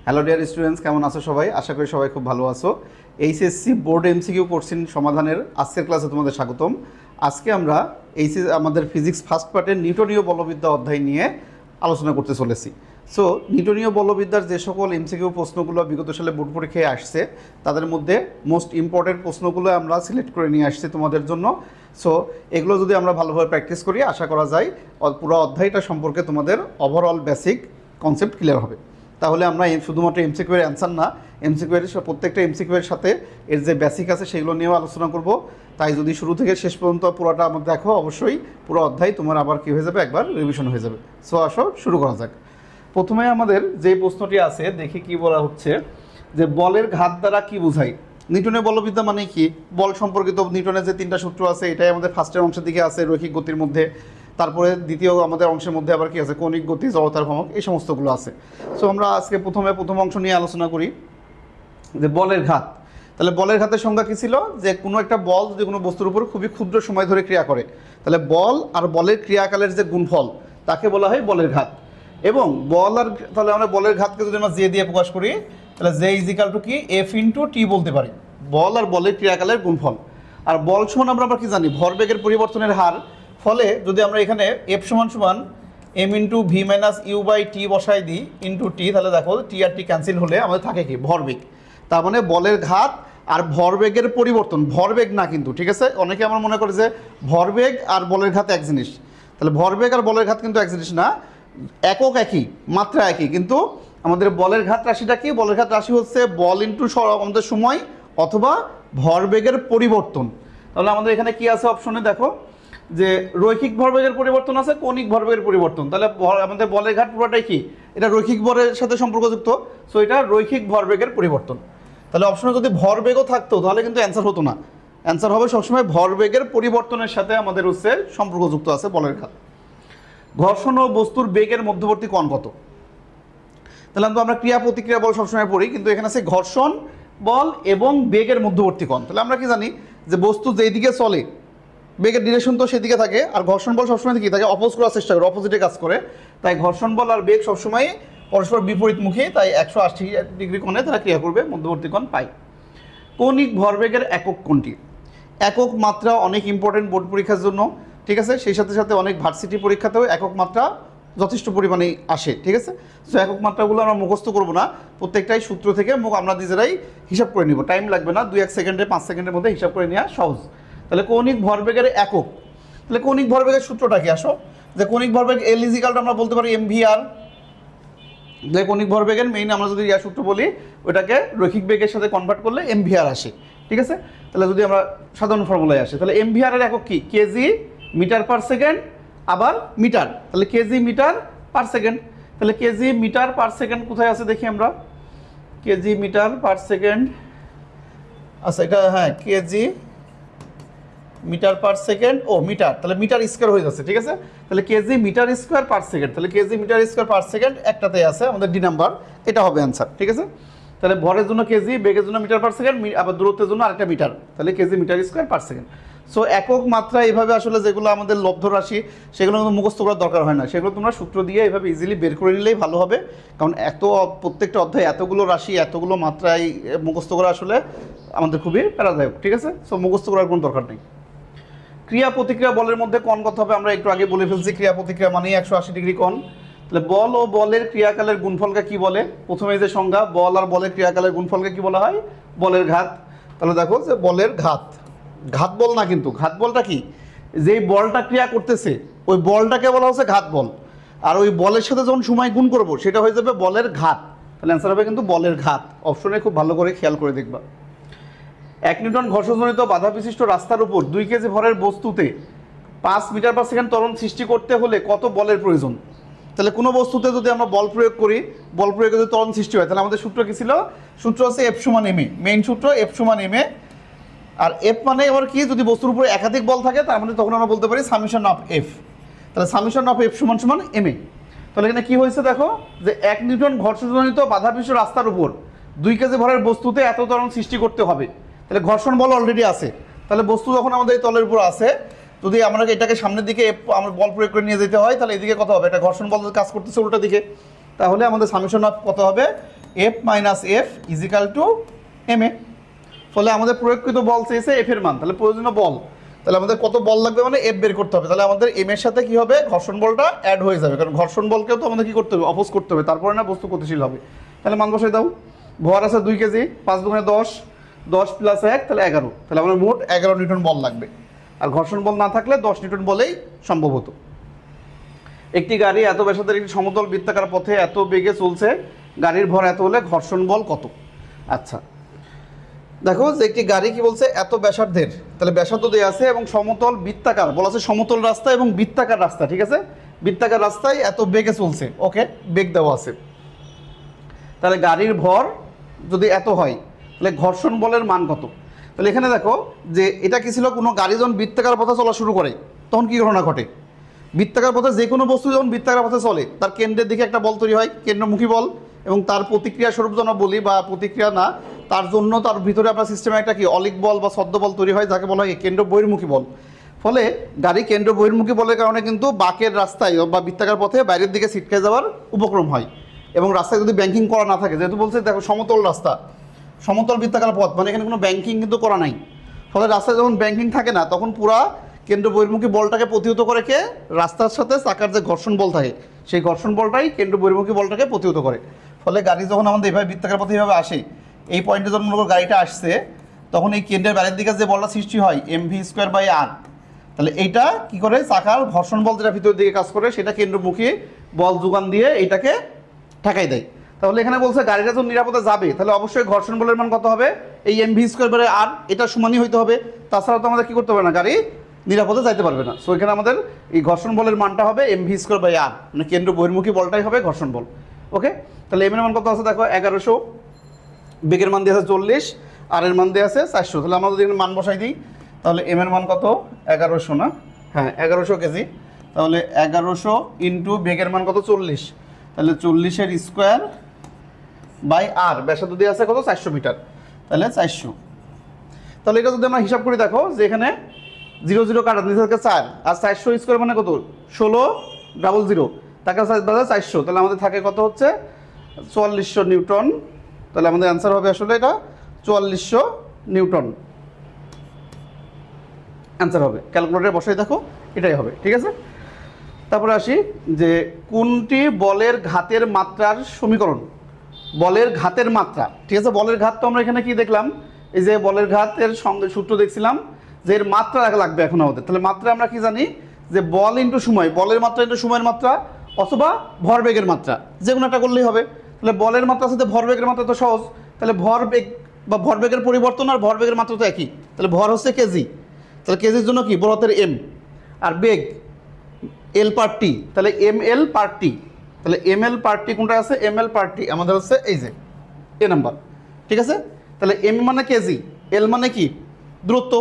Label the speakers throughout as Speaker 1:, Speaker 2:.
Speaker 1: Hello dear students, কেমন আছো সবাই? আশা করি সবাই খুব ভালো আছো। এইচএসসি বোর্ড এমসিকিউ কোশ্চেন সমাধানের আজকের ক্লাসে তোমাদের স্বাগতম। আজকে আমরা আমাদের ফিজিক্স ফার্স্ট পার্টের নিউটনীয় বলবিদ্যা অধ্যায় নিয়ে আলোচনা করতে চলেছি। সো নিউটনীয় বলবিদ্যার যে সকল এমসিকিউ প্রশ্নগুলো বিগত সালে বোর্ড পরীক্ষায় আসছে তাদের মধ্যে মোস্ট ইম্পর্টেন্ট প্রশ্নগুলো আমরা সিলেক্ট করে নিয়ে আসছি তোমাদের জন্য। সো এগুলো যদি আমরা ভালোভাবে প্র্যাকটিস করি, আশা করা যায় পুরো অধ্যায়টা সম্পর্কে তোমাদের ওভারঅল বেসিক কনসেপ্ট ক্লিয়ার হবে। তাহলে আমরা শুধুমাত্র এমসিকিউ এর অ্যান্সার না, এমসিকিউ এর প্রত্যেকটা এমসিকিউ এর সাথে এর যে বেসিক আছে সেগুলো নিয়েও আলোচনা করব। তাই যদি শুরু থেকে শেষ পর্যন্ত পুরোটা আমাদের দেখো, অবশ্যই পুরো অধ্যায় তোমার আবার কী হয়ে যাবে, একবার রিভিশন হয়ে যাবে। সো আসো শুরু করা যাক। প্রথমে আমাদের যে প্রশ্নটি আছে দেখি কি বলা হচ্ছে, যে বলের ঘাত দ্বারা কি বোঝায়। নিউটনের বলবিদ্যা মানে কি? বল সম্পর্কিত নিউটনের যে তিনটা সূত্র আছে, এটাই আমাদের ফার্স্টের অংশের দিকে আছে রৈখিক গতির মধ্যে। তারপরে দ্বিতীয় আমাদের অংশের মধ্যে আবার কি আছে, কৌণিক গতি, জড়তার ভ্রমক, এই সমস্তগুলো আছে। সো আমরা আজকে প্রথম অংশ নিয়ে আলোচনা করি, যে বলের ঘাত। তাহলে বলের ঘাতের সংজ্ঞা কী ছিল? যে কোনো একটা বল যদি কোনো বস্তুর উপর খুবই ক্ষুদ্র সময় ধরে ক্রিয়া করে, তাহলে বল আর বলের ক্রিয়াকালের যে গুণফল তাকে বলা হয় বলের ঘাত। এবং বল আর তাহলে আমরা বলের ঘাতকে যদি আমরা জে দিয়ে প্রকাশ করি, তাহলে জে ইজিক্যাল টু কি এফ ইন্টু টি বলতে পারি, বল আর বলের ক্রিয়াকালের গুণফল। আর বল সমান আমরা কি জানি? ভরবেগের পরিবর্তনের হার। ফলে যদি আমরা এখানে এফ সমান সমান M into V minus you by T বসাই দিই ইন্টু টি, তাহলে দেখো টি আর টি ক্যান্সেল হলে আমাদের থাকে কি ভরবেগ। তার মানে বলের ঘাত আর ভরবেগের পরিবর্তন, ভরবেগ না কিন্তু, ঠিক আছে? অনেকে আমার মনে করে যে ভরবেগ আর বলের ঘাত এক জিনিস। তাহলে ভরবেগ আর বলের ঘাত কিন্তু এক জিনিস না, একক একই, মাত্রা একই, কিন্তু আমাদের বলের ঘাত রাশিটা কি? বলের ঘাত রাশি হচ্ছে বল ইন্টু আমাদের সময় অথবা ভরবেগের পরিবর্তন। তাহলে আমাদের এখানে কি আছে অপশনে দেখো, যে রৈখিক ভরবেগের পরিবর্তন আছে, কৌণিক ভরবেগের পরিবর্তন। তাহলে আমাদের বলের ঘাত পুরোটাই কি? এটা রৈখিক ভরের সাথে সম্পর্কযুক্ত। সো এটা রৈখিক ভরবেগের পরিবর্তন। তাহলে অপশনে যদি ভরবেগও থাকতো তাহলে কিন্তু অ্যান্সার হতো না। অ্যান্সার হবে সবসময় ভরবেগের পরিবর্তনের সাথে আমাদের হচ্ছে সম্পর্কযুক্ত আছে বলের ঘাত। ঘর্ষণ ও বস্তুর বেগের মধ্যবর্তী কোণ কত? তাহলে আমরা ক্রিয়া প্রতিক্রিয়া বল সবসময় পড়ি, কিন্তু এখানে আছে ঘর্ষণ বল এবং বেগের মধ্যবর্তী কোণ। তাহলে আমরা কি জানি যে বস্তু যেই দিকে চলে বেগের ডিরেকশন তো সেদিকে থাকে, আর ঘর্ষণ বল সবসময় কি থাকে? অপোজ করার চেষ্টা করে, অপোজিটে কাজ করে। তাই ঘর্ষণ বল আর বেগ সবসময় পরস্পর বিপরীতমুখী, তাই 180 ডিগ্রি কোণে তারা ক্রিয়া করবে, মধ্যবর্তী কোণ পাই। কৌণিক ভরবেগের একক কোনটি? একক মাত্রা অনেক ইম্পর্টেন্ট বোর্ড পরীক্ষার জন্য, ঠিক আছে? সেই সাথে সাথে অনেক ভার্সিটি পরীক্ষাতেও একক মাত্রা যথেষ্ট পরিমাণে আসে, ঠিক আছে? সো একক মাত্রাগুলো আমরা মুখস্থ করবো না, প্রত্যেকটাই সূত্র থেকে আমরা নিজেরাই হিসাব করে নিব, টাইম লাগবে না, 2-1 সেকেন্ডে 5 সেকেন্ডের মধ্যে হিসাব করে নেওয়া সহজ। তাহলে কৌণিক ভরবেগের একক, তাহলে কৌণিক ভরবেগের সূত্রটা কি? আসো, যে কৌণিক ভরবেগ এল ইজিক্যাল টু আমরা বলতে পারি এম ভি আর। যে কৌণিক ভরবেগের মেইন আমরা যদি সূত্র বলি, ওটাকে রৈখিক বেগের সাথে কনভার্ট করলে এম ভি আর আসে, ঠিক আছে? তাহলে যদি আমরা সাধারণ ফর্মুলায় আসে, তাহলে এম ভি আর এর একক কি? কেজি মিটার পার সেকেন্ড, আবার মিটার। তাহলে কেজি মিটার পার সেকেন্ড। তাহলে কেজি মিটার পার সেকেন্ড কোথায় আছে দেখি আমরা, কেজি মিটার পার সেকেন্ড, আচ্ছা এটা হ্যাঁ কেজি মিটার পার সেকেন্ড, ও মিটার, তাহলে মিটার স্কোয়ার হয়ে যাচ্ছে, ঠিক আছে? তাহলে KG metre square per second, তাহলে KG metre square per second একটাতেই আছে আমাদের ডি নাম্বার, এটা হবে অ্যান্সার, ঠিক আছে? তাহলে ভরের জন্য কেজি, বেগের জন্য মিটার পার সেকেন্ড, আবার দূরত্বের জন্য আরেকটা মিটার, তাহলে KG metre square per second. So একক মাত্রা এইভাবে আসলে যেগুলো আমাদের লব্ধ রাশি সেগুলো কিন্তু মুখস্থ করার দরকার হয় না, সেগুলো তোমরা সূত্র দিয়ে এইভাবে ইজিলি বের করে নিলেই ভালো হবে। কারণ প্রত্যেকটা অধ্যায় এতগুলো রাশি এতগুলো মাত্রায় মুখস্থ করা আসলে আমাদের খুবই প্যারাদায়ক, ঠিক আছে? সো মুখস্থ করার কোনো দরকার নেই। ক্রিয়া প্রতিক্রিয়া বলের মধ্যে কোণ কত হবে? আমরা একটু আগে বলে ফেলছি, ক্রিয়া প্রতিক্রিয়া মানে 180 ডিগ্রি কোণ। তাহলে বল ও বলের ক্রিয়াকালের গুণফলকে কি বলে? প্রথমে যে সংজ্ঞা, বল আর বলের ক্রিয়াকালের গুণফলকে কি বলা হয়? বলের ঘাত। তাহলে দেখো যে বলের ঘাত, ঘাত বল না কিন্তু, ঘাত বলটা কি? যেই বলটা ক্রিয়া করতেছে ওই বলটাকে বলা হচ্ছে ঘাত বল, আর ওই বলের সাথে যখন সময় গুণ করব সেটা হয়ে যাবে বলের ঘাত। তাহলে অ্যান্সার হবে কিন্তু বলের ঘাত। অপশনে খুব ভালো করে খেয়াল করে দেখবা। 1 নিউটন ঘর্ষণজনিত বাধা বিশিষ্ট রাস্তার উপর 2 কেজি ভরের বস্তুতে 5 মিটার পার সেকেন্ড ত্বরণ সৃষ্টি করতে হলে কত বলের প্রয়োজন? তাহলে কোনো বস্তুতে যদি আমরা বল প্রয়োগ করি, বল প্রয়োগে যদি ত্বরণ সৃষ্টি হয়, তাহলে আমাদের সূত্র কি ছিল? সূত্র হচ্ছে এফ সমান এম এ, মেইন সূত্র এফ সমান এম এ। আর এফ মানে আবার কি? যদি বস্তুর উপরে একাধিক বল থাকে তার মানে তখন আমরা বলতে পারি সামেশন অফ এফ। তাহলে সামেশন অফ এফ সমান সমান এম এ। তাহলে এখানে কি হয়েছে দেখো, যে 1 নিউটন ঘর্ষণজনিত বাধা বিশিষ্ট রাস্তার উপর 2 কেজি ভরের বস্তুতে এত ত্বরণ সৃষ্টি করতে হবে। তাহলে ঘর্ষণ বল অলরেডি আছে, তাহলে বস্তু যখন আমাদের এই তলের উপর আছে, যদি আমরা এটাকে সামনের দিকে আমরা বল প্রয়োগ করে নিয়ে যেতে হয়, তাহলে এদিকে কত হবে? এটা ঘর্ষণ বল কাজ করতেছে উল্টা দিকে, তাহলে আমাদের সামেশন অফ কত হবে? F minus F is equal to M A. ফলে আমাদের প্রয়োগকৃত বল চেয়েছে এফ এর মান, তাহলে প্রয়োজনীয় বল, তাহলে আমাদের কত বল লাগবে মানে এফ বের করতে হবে। তাহলে আমাদের এম এর সাথে কি হবে, ঘর্ষণ বলটা অ্যাড হয়ে যাবে, কারণ ঘর্ষণ বলকেও তো আমাদের কি করতে হবে, অপোজ করতে হবে, তারপরে না বস্তু গতিশীল হবে। তাহলে মান বসাই দাও। ভর আছে 2 কেজি, 5 দুগুণে 10, 10 প্লাস 1 তাহলে 11, তাহলে আমাদের মোট 11 নিউটন বল লাগবে। আর ঘর্ষণ বল না থাকলে 10 নিউটন বলেই সম্ভব হতো। একটি গাড়ি এত ব্যাসার্ধের একটি সমতল বৃত্তাকার পথে এত বেগে চলছে, গাড়ির ভর এত হলে ঘর্ষণ বল কত? আচ্ছা দেখো যে একটি গাড়ি কি বলছে, এত ব্যাসার্ধের, তাহলে ব্যাসার্ধ দেওয়া আছে এবং সমতল বৃত্তাকার বলা আছে, সমতল রাস্তা এবং বৃত্তাকার রাস্তা, ঠিক আছে, বৃত্তাকার রাস্তায় এত বেগে চলছে, ওকে, বেগ দেওয়া আছে। তাহলে গাড়ির ভর যদি এত হয় তাহলে ঘর্ষণ বলের মান কত? তাহলে এখানে দেখো যে এটা কি ছিল, কোনো গাড়ি যখন বৃত্তাকার পথে চলা শুরু করে তখন কি ঘটনা ঘটে, বৃত্তাকার পথে যে কোনো বস্তু যখন বৃত্তাকার পথে চলে তার কেন্দ্রের দিকে একটা বল তৈরি হয়, কেন্দ্রমুখী বল, এবং তার প্রতিক্রিয়া স্বরূপ যেন বলি বা প্রতিক্রিয়া না, তার জন্য তার ভিতরে আপনার সিস্টেমে একটা কি অলিক বল বা ছদ্ম বল তৈরি হয়, যাকে বলা হয় কেন্দ্র বহির্মুখী বল। ফলে গাড়ি কেন্দ্র বহির্মুখী বলের কারণে কিন্তু বাঁকের রাস্তায় বা বৃত্তাকার পথে বাইরের দিকে ছিটকে যাওয়ার উপক্রম হয়। এবং রাস্তায় যদি ব্যাংকিং করা না থাকে, যেহেতু বলছে দেখো সমতল রাস্তা, সমতল বৃত্তাকার পথ মানে এখানে কোনো ব্যাংকিং কিন্তু করা নাই, ফলে রাস্তায় যখন ব্যাংকিং থাকে না তখন পুরা কেন্দ্র বহির্মুখী বলটাকে প্রতিহত করে কে, রাস্তার সাথে চাকার যে ঘর্ষণ বল থাকে সেই ঘর্ষণ বলটাই কেন্দ্র বহির্মুখী বলটাকে প্রতিহত করে। ফলে গাড়ি যখন আমাদের এভাবে বৃত্তাকার পথে এইভাবে আসে, এই পয়েন্টে যখন মনে করো গাড়িটা আসছে, তখন এই কেন্দ্রের বাইরের দিকে যে বলটা সৃষ্টি হয় mv²/r, তাহলে এইটা কি করে, চাকার ঘর্ষণ বল যেটা ভিতরের দিকে কাজ করে সেটা কেন্দ্রমুখী বল যোগান দিয়ে এইটাকে ঠেকাই দেয়। তাহলে এখানে বলছে গাড়িটা যখন নিরাপদে যাবে তাহলে অবশ্যই ঘর্ষণ বলের মান কত হবে, এই mv²/r এটা সমানই হইতে হবে, তাছাড়া তো আমাদের কি করতে হবে না, গাড়ি নিরাপদে যাইতে পারবে না। সো এখানে আমাদের এই ঘর্ষণ বলের মানটা হবে mv²/r, মানে কেন্দ্র বহির্মুখী বলটাই হবে ঘর্ষণ বল। ওকে, তাহলে এম এর মান কত আছে দেখো 1100, বেগের মান দিয়ে আছে 40, আর এর মান দিয়ে আছে 400। তাহলে আমরা যদি মান বসাই দিই তাহলে এম এর মান কত, 1100 না, হ্যাঁ 1100 কেজি, তাহলে 1100 ইন্টু বেগের মান কত 40, তাহলে 40-এর স্কোয়ার বাই আর, ব্যাসার্ধ দিয়ে আছে কত 400 মিটার, তাহলে 400। তাহলে এটা যদি আমরা হিসাব করি দেখো যে এখানে 0 0 কাটা নিচে থাকে 4, আর 400 স্কোয়ার মানে কত 1600, তাকে 400, তাহলে আমাদের থাকে কত হচ্ছে 4400 নিউটন। তাহলে আমাদের অ্যান্সার হবে আসলে এটা 4400 নিউটন অ্যান্সার হবে। ক্যালকুলেটরে বসাই দেখো এটাই হবে, ঠিক আছে। তারপরে আসি যে কোনটি বলের ঘাতের মাত্রার সমীকরণ, বলের ঘাতের মাত্রা, ঠিক আছে। বলের ঘাত তো আমরা এখানে কি দেখলাম, এই যে বলের ঘাতের সঙ্গে সূত্র দেখছিলাম যে এর মাত্রা লাগবে এখন আমাদের। তাহলে মাত্রা আমরা কি জানি যে বল ইন্টু সময়, বলের মাত্রা ইন্টু সময়ের মাত্রা, অথবা ভরবেগের মাত্রা, যে কোনো একটা করলেই হবে। তাহলে বলের মাত্রার সাথে ভরবেগের মাত্রা তো সহজ, তাহলে ভরবেগ বা ভরবেগের পরিবর্তন আর ভরবেগের মাত্রা তো একই, তাহলে ভর হচ্ছে কেজি, তাহলে কেজির জন্য কি বড় হাতের এম, আর বেগ এল পার টি, তাহলে এম এল পার টি, তাহলে এম এল পার টি কোনটা আছে, এম এল পার টি আমাদের হচ্ছে এই যে এ নাম্বার, ঠিক আছে। তাহলে এম মানে কেজি, এল মানে কি দূরত্ব,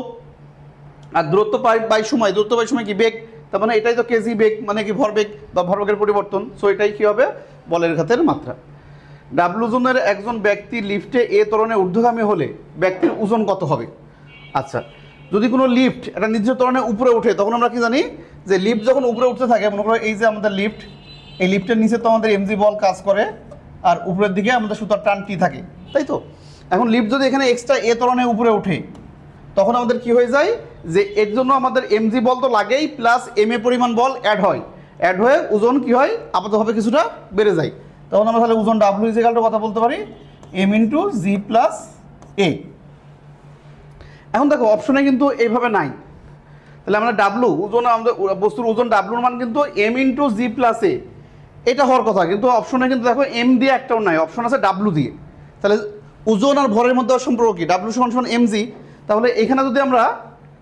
Speaker 1: আর দূরত্ব বাই সময়, দূরত্ব বাই সময় কি বেগ, তার মানে এটাই তো কেজি, বেগ মানে কি ভরবেগ বা ভরবেগের পরিবর্তন। সো এটাই কি হবে বলের ঘাতের মাত্রা। ডাব্লু ওজনের একজন ব্যক্তি লিফটে এ ত্বরণে ঊর্ধ্বগামী হলে ব্যক্তির ওজন কত হবে? আচ্ছা, যদি কোনো লিফট একটা নির্দিষ্ট ত্বরণে উপরে ওঠে তখন আমরা কি জানি যে লিফট যখন উপরে উঠতে থাকে, মনে করো এই যে আমাদের লিফট, এই লিফটের নিচে তো আমাদের এমজি বল কাজ করে আর উপরের দিকে আমাদের সুতার টান টি থাকে, তাই তো। এখন লিফট যদি এখানে এক্সট্রা এ ত্বরণে উপরে ওঠে তখন আমাদের কি হয়ে যায় যে এর জন্য আমাদের এমজি বল তো লাগেই, প্লাস এম এ পরিমাণ বল অ্যাড হয়, অ্যাড হয়ে ওজন কি হয় আপাতভাবে কিছুটা বেড়ে যায়। তখন আমরা তাহলে ওজন ডাব্লিউ ইজিক্যালটা কথা বলতে পারি এম ইন্টু জি প্লাস এ। এখন দেখো অপশনে কিন্তু এইভাবে নাই, তাহলে আমরা ডাব্লু ওজন, আমাদের বস্তুর ওজন ডাব্লুর মান কিন্তু এম ইন্টু জি প্লাস এ, এটা হওয়ার কথা, কিন্তু অপশনে কিন্তু দেখো এম দিয়ে একটাও নাই, অপশন আছে ডাব্লু দিয়ে। তাহলে ওজন আর ভরের মধ্যে সম্পর্ক কি, ডাব্লু সমান সমান এম জি। তাহলে এখানে যদি আমরা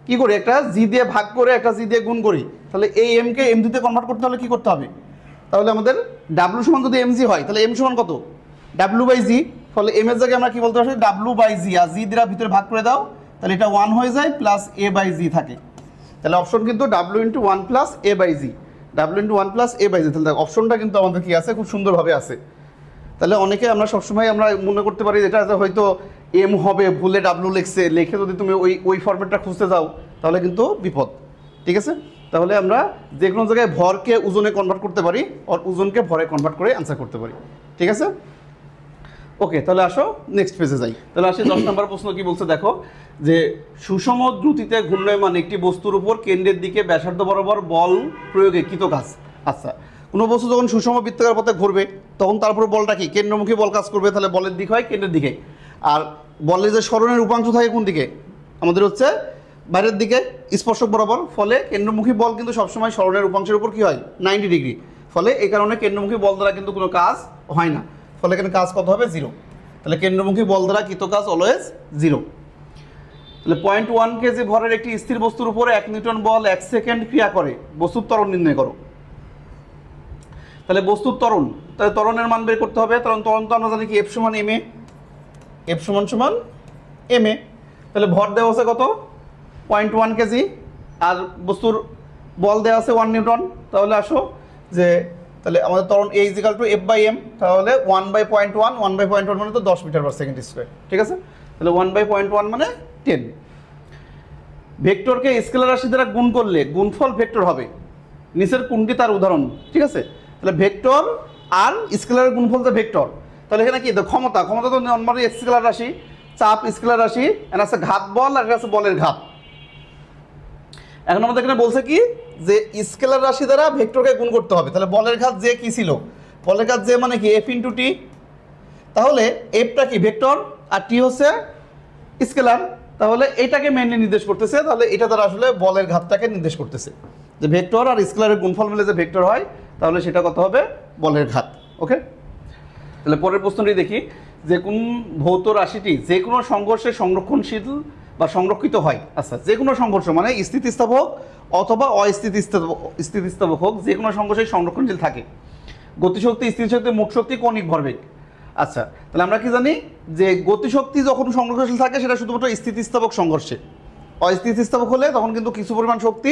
Speaker 1: কি করি, একটা জি দিয়ে ভাগ করে একটা জি দিয়ে গুণ করি, তাহলে এই এমকে এম জিতে কনভার্ট করতে হলে কি করতে হবে, তাহলে আমাদের ডাব্লু সমান যদি এম জি হয় তাহলে এম সমান কত ডাব্লু বাই জি, ফলে এম এর জায়গায় আমরা কি বলতে পারি ডাব্লু বাই জি, আর জি দিয়ে ভিতরে ভাগ করে দাও তাহলে এটা 1 হয়ে যায়, প্লাস এ বাই জি থাকে। তাহলে অপশন কিন্তু W into 1 plus A by G, W into 1 plus A by G. তাহলে অপশনটা কিন্তু আমাদের কি আছে, খুব সুন্দরভাবে আছে। তাহলে অনেকে আমরা সবসময় আমরা মনে করতে পারি এটা হয়তো এম হবে, ভুলে ডাব্লু লিখছে, লিখে যদি তুমি ওই ফরম্যাটটা খুঁজতে যাও তাহলে কিন্তু বিপদ, ঠিক আছে। তাহলে আমরা যে কোনো জায়গায় ভরকে ওজনে কনভার্ট করতে পারি আর ওজনকে ভরে কনভার্ট করে অ্যান্সার করতে পারি, ঠিক আছে। ওকে, তাহলে আসো নেক্সট পেজে যাই। তাহলে আসি 10 নম্বর প্রশ্ন কি বলছে দেখো, যে সুষম দ্রুতিতে ঘূর্ণায়মান একটি বস্তুর উপর কেন্দ্রের দিকে ব্যাসার্ধ বরাবর বল প্রয়োগে কৃত কাজ। আচ্ছা, কোনো বস্তু যখন সুষম বৃত্তাকার পথে ঘুরবে তখন তারপর বলটা কি কেন্দ্রমুখী বল কাজ করবে, তাহলে বলের দিক হয় কেন্দ্রের দিকে। আর বলের যে সরণের উপাংশ থাকে কোন দিকে, আমাদের হচ্ছে বাইরের দিকে স্পর্শক বরাবর, ফলে কেন্দ্রমুখী বল কিন্তু সবসময় সরণের উপাংশের উপর কি হয় 90 ডিগ্রি, ফলে এই কারণে কেন্দ্রমুখী বল দ্বারা কিন্তু কোনো কাজ হয় না, ফলে এখানে কাজ কত হবে 0। তাহলে কেন্দ্রমুখী বল দ্বারা কৃত কাজ অলওয়েজ 0। তাহলে 0.1 কেজি ভরের একটি স্থির বস্তুর উপরে 1 নিউটন বল 1 সেকেন্ড ক্রিয়া করে, বস্তুর ত্বরণ নির্ণয় করো। তাহলে বস্তুর ত্বরণ, তাহলে ত্বরণের মান বের করতে হবে। ত্বরণ তো আমরা জানি কি F সমান ma, F সমান ma। তাহলে ভর দেওয়া আছে কত 0.1 কেজি, আর বস্তুর বল দেওয়া আছে 1 নিউটন। তাহলে আসো যে তাহলে আমাদের ত্বরণ A = F/m, তাহলে 1/0.1, 1/0.1 মানে তো 10 মিটার পার সেকেন্ড স্কয়ার, ঠিক আছে। তাহলে 1/0.1 মানে 10। ভেক্টরকে স্কেলার রাশি দ্বারা গুণ করলে গুণফল ভেক্টর হবে, নিচের কোনটি তার উদাহরণ, ঠিক আছে। তাহলে ভেক্টর আর স্কেলারের গুণফল যে ভেক্টর, তাহলে এখানে কি ক্ষমতা তো নরমালি স্কেলার রাশি, চাপ স্কেলার রাশি, এর আছে ঘাত বল আর এর আছে বলের ঘাত। এখন আমাদের এখানে বলছে কি যে স্কেলার রাশি দ্বারা ভেক্টরকে গুণ করতে হবে, তাহলে বলের ঘাত যে কি ছিল, বলের ঘাত যে মানে কি F × T, তাহলে Fটা কি ভেক্টর আর T হচ্ছে স্কেলার, তাহলে এটাকে মেইনলি নির্দেশ করতেছে। তাহলে এটা দ্বারা আসলে বলের ঘাতটাকে নির্দেশ করতেছে, যে ভেক্টর আর স্কেলারের গুণফল মিলে যে ভেক্টর হয়, তাহলে সেটা কত হবে বলের ঘাত। ওকে, তাহলে পরের প্রশ্নটি দেখি, যে কোন ভৌত রাশিটি যে কোনো সংঘর্ষে সংরক্ষণশীল বা সংরক্ষিত হয়। আচ্ছা, যে কোনো সংঘর্ষ মানে স্থিতিস্থাপক অথবা স্থিতিস্থাপক হোক, যে কোনো সংঘর্ষে সংরক্ষণশীল থাকে। গতিশক্তি, স্থিতিশক্তি, মোট শক্তি, কৌণিক ভরবেগ। আচ্ছা, তাহলে আমরা কি জানি যে গতিশক্তি যখন সংরক্ষণশীল থাকে সেটা শুধুমাত্র স্থিতিস্থাপক সংঘর্ষে, অস্থিতিস্থাপক হলে তখন কিন্তু কিছু পরিমাণ শক্তি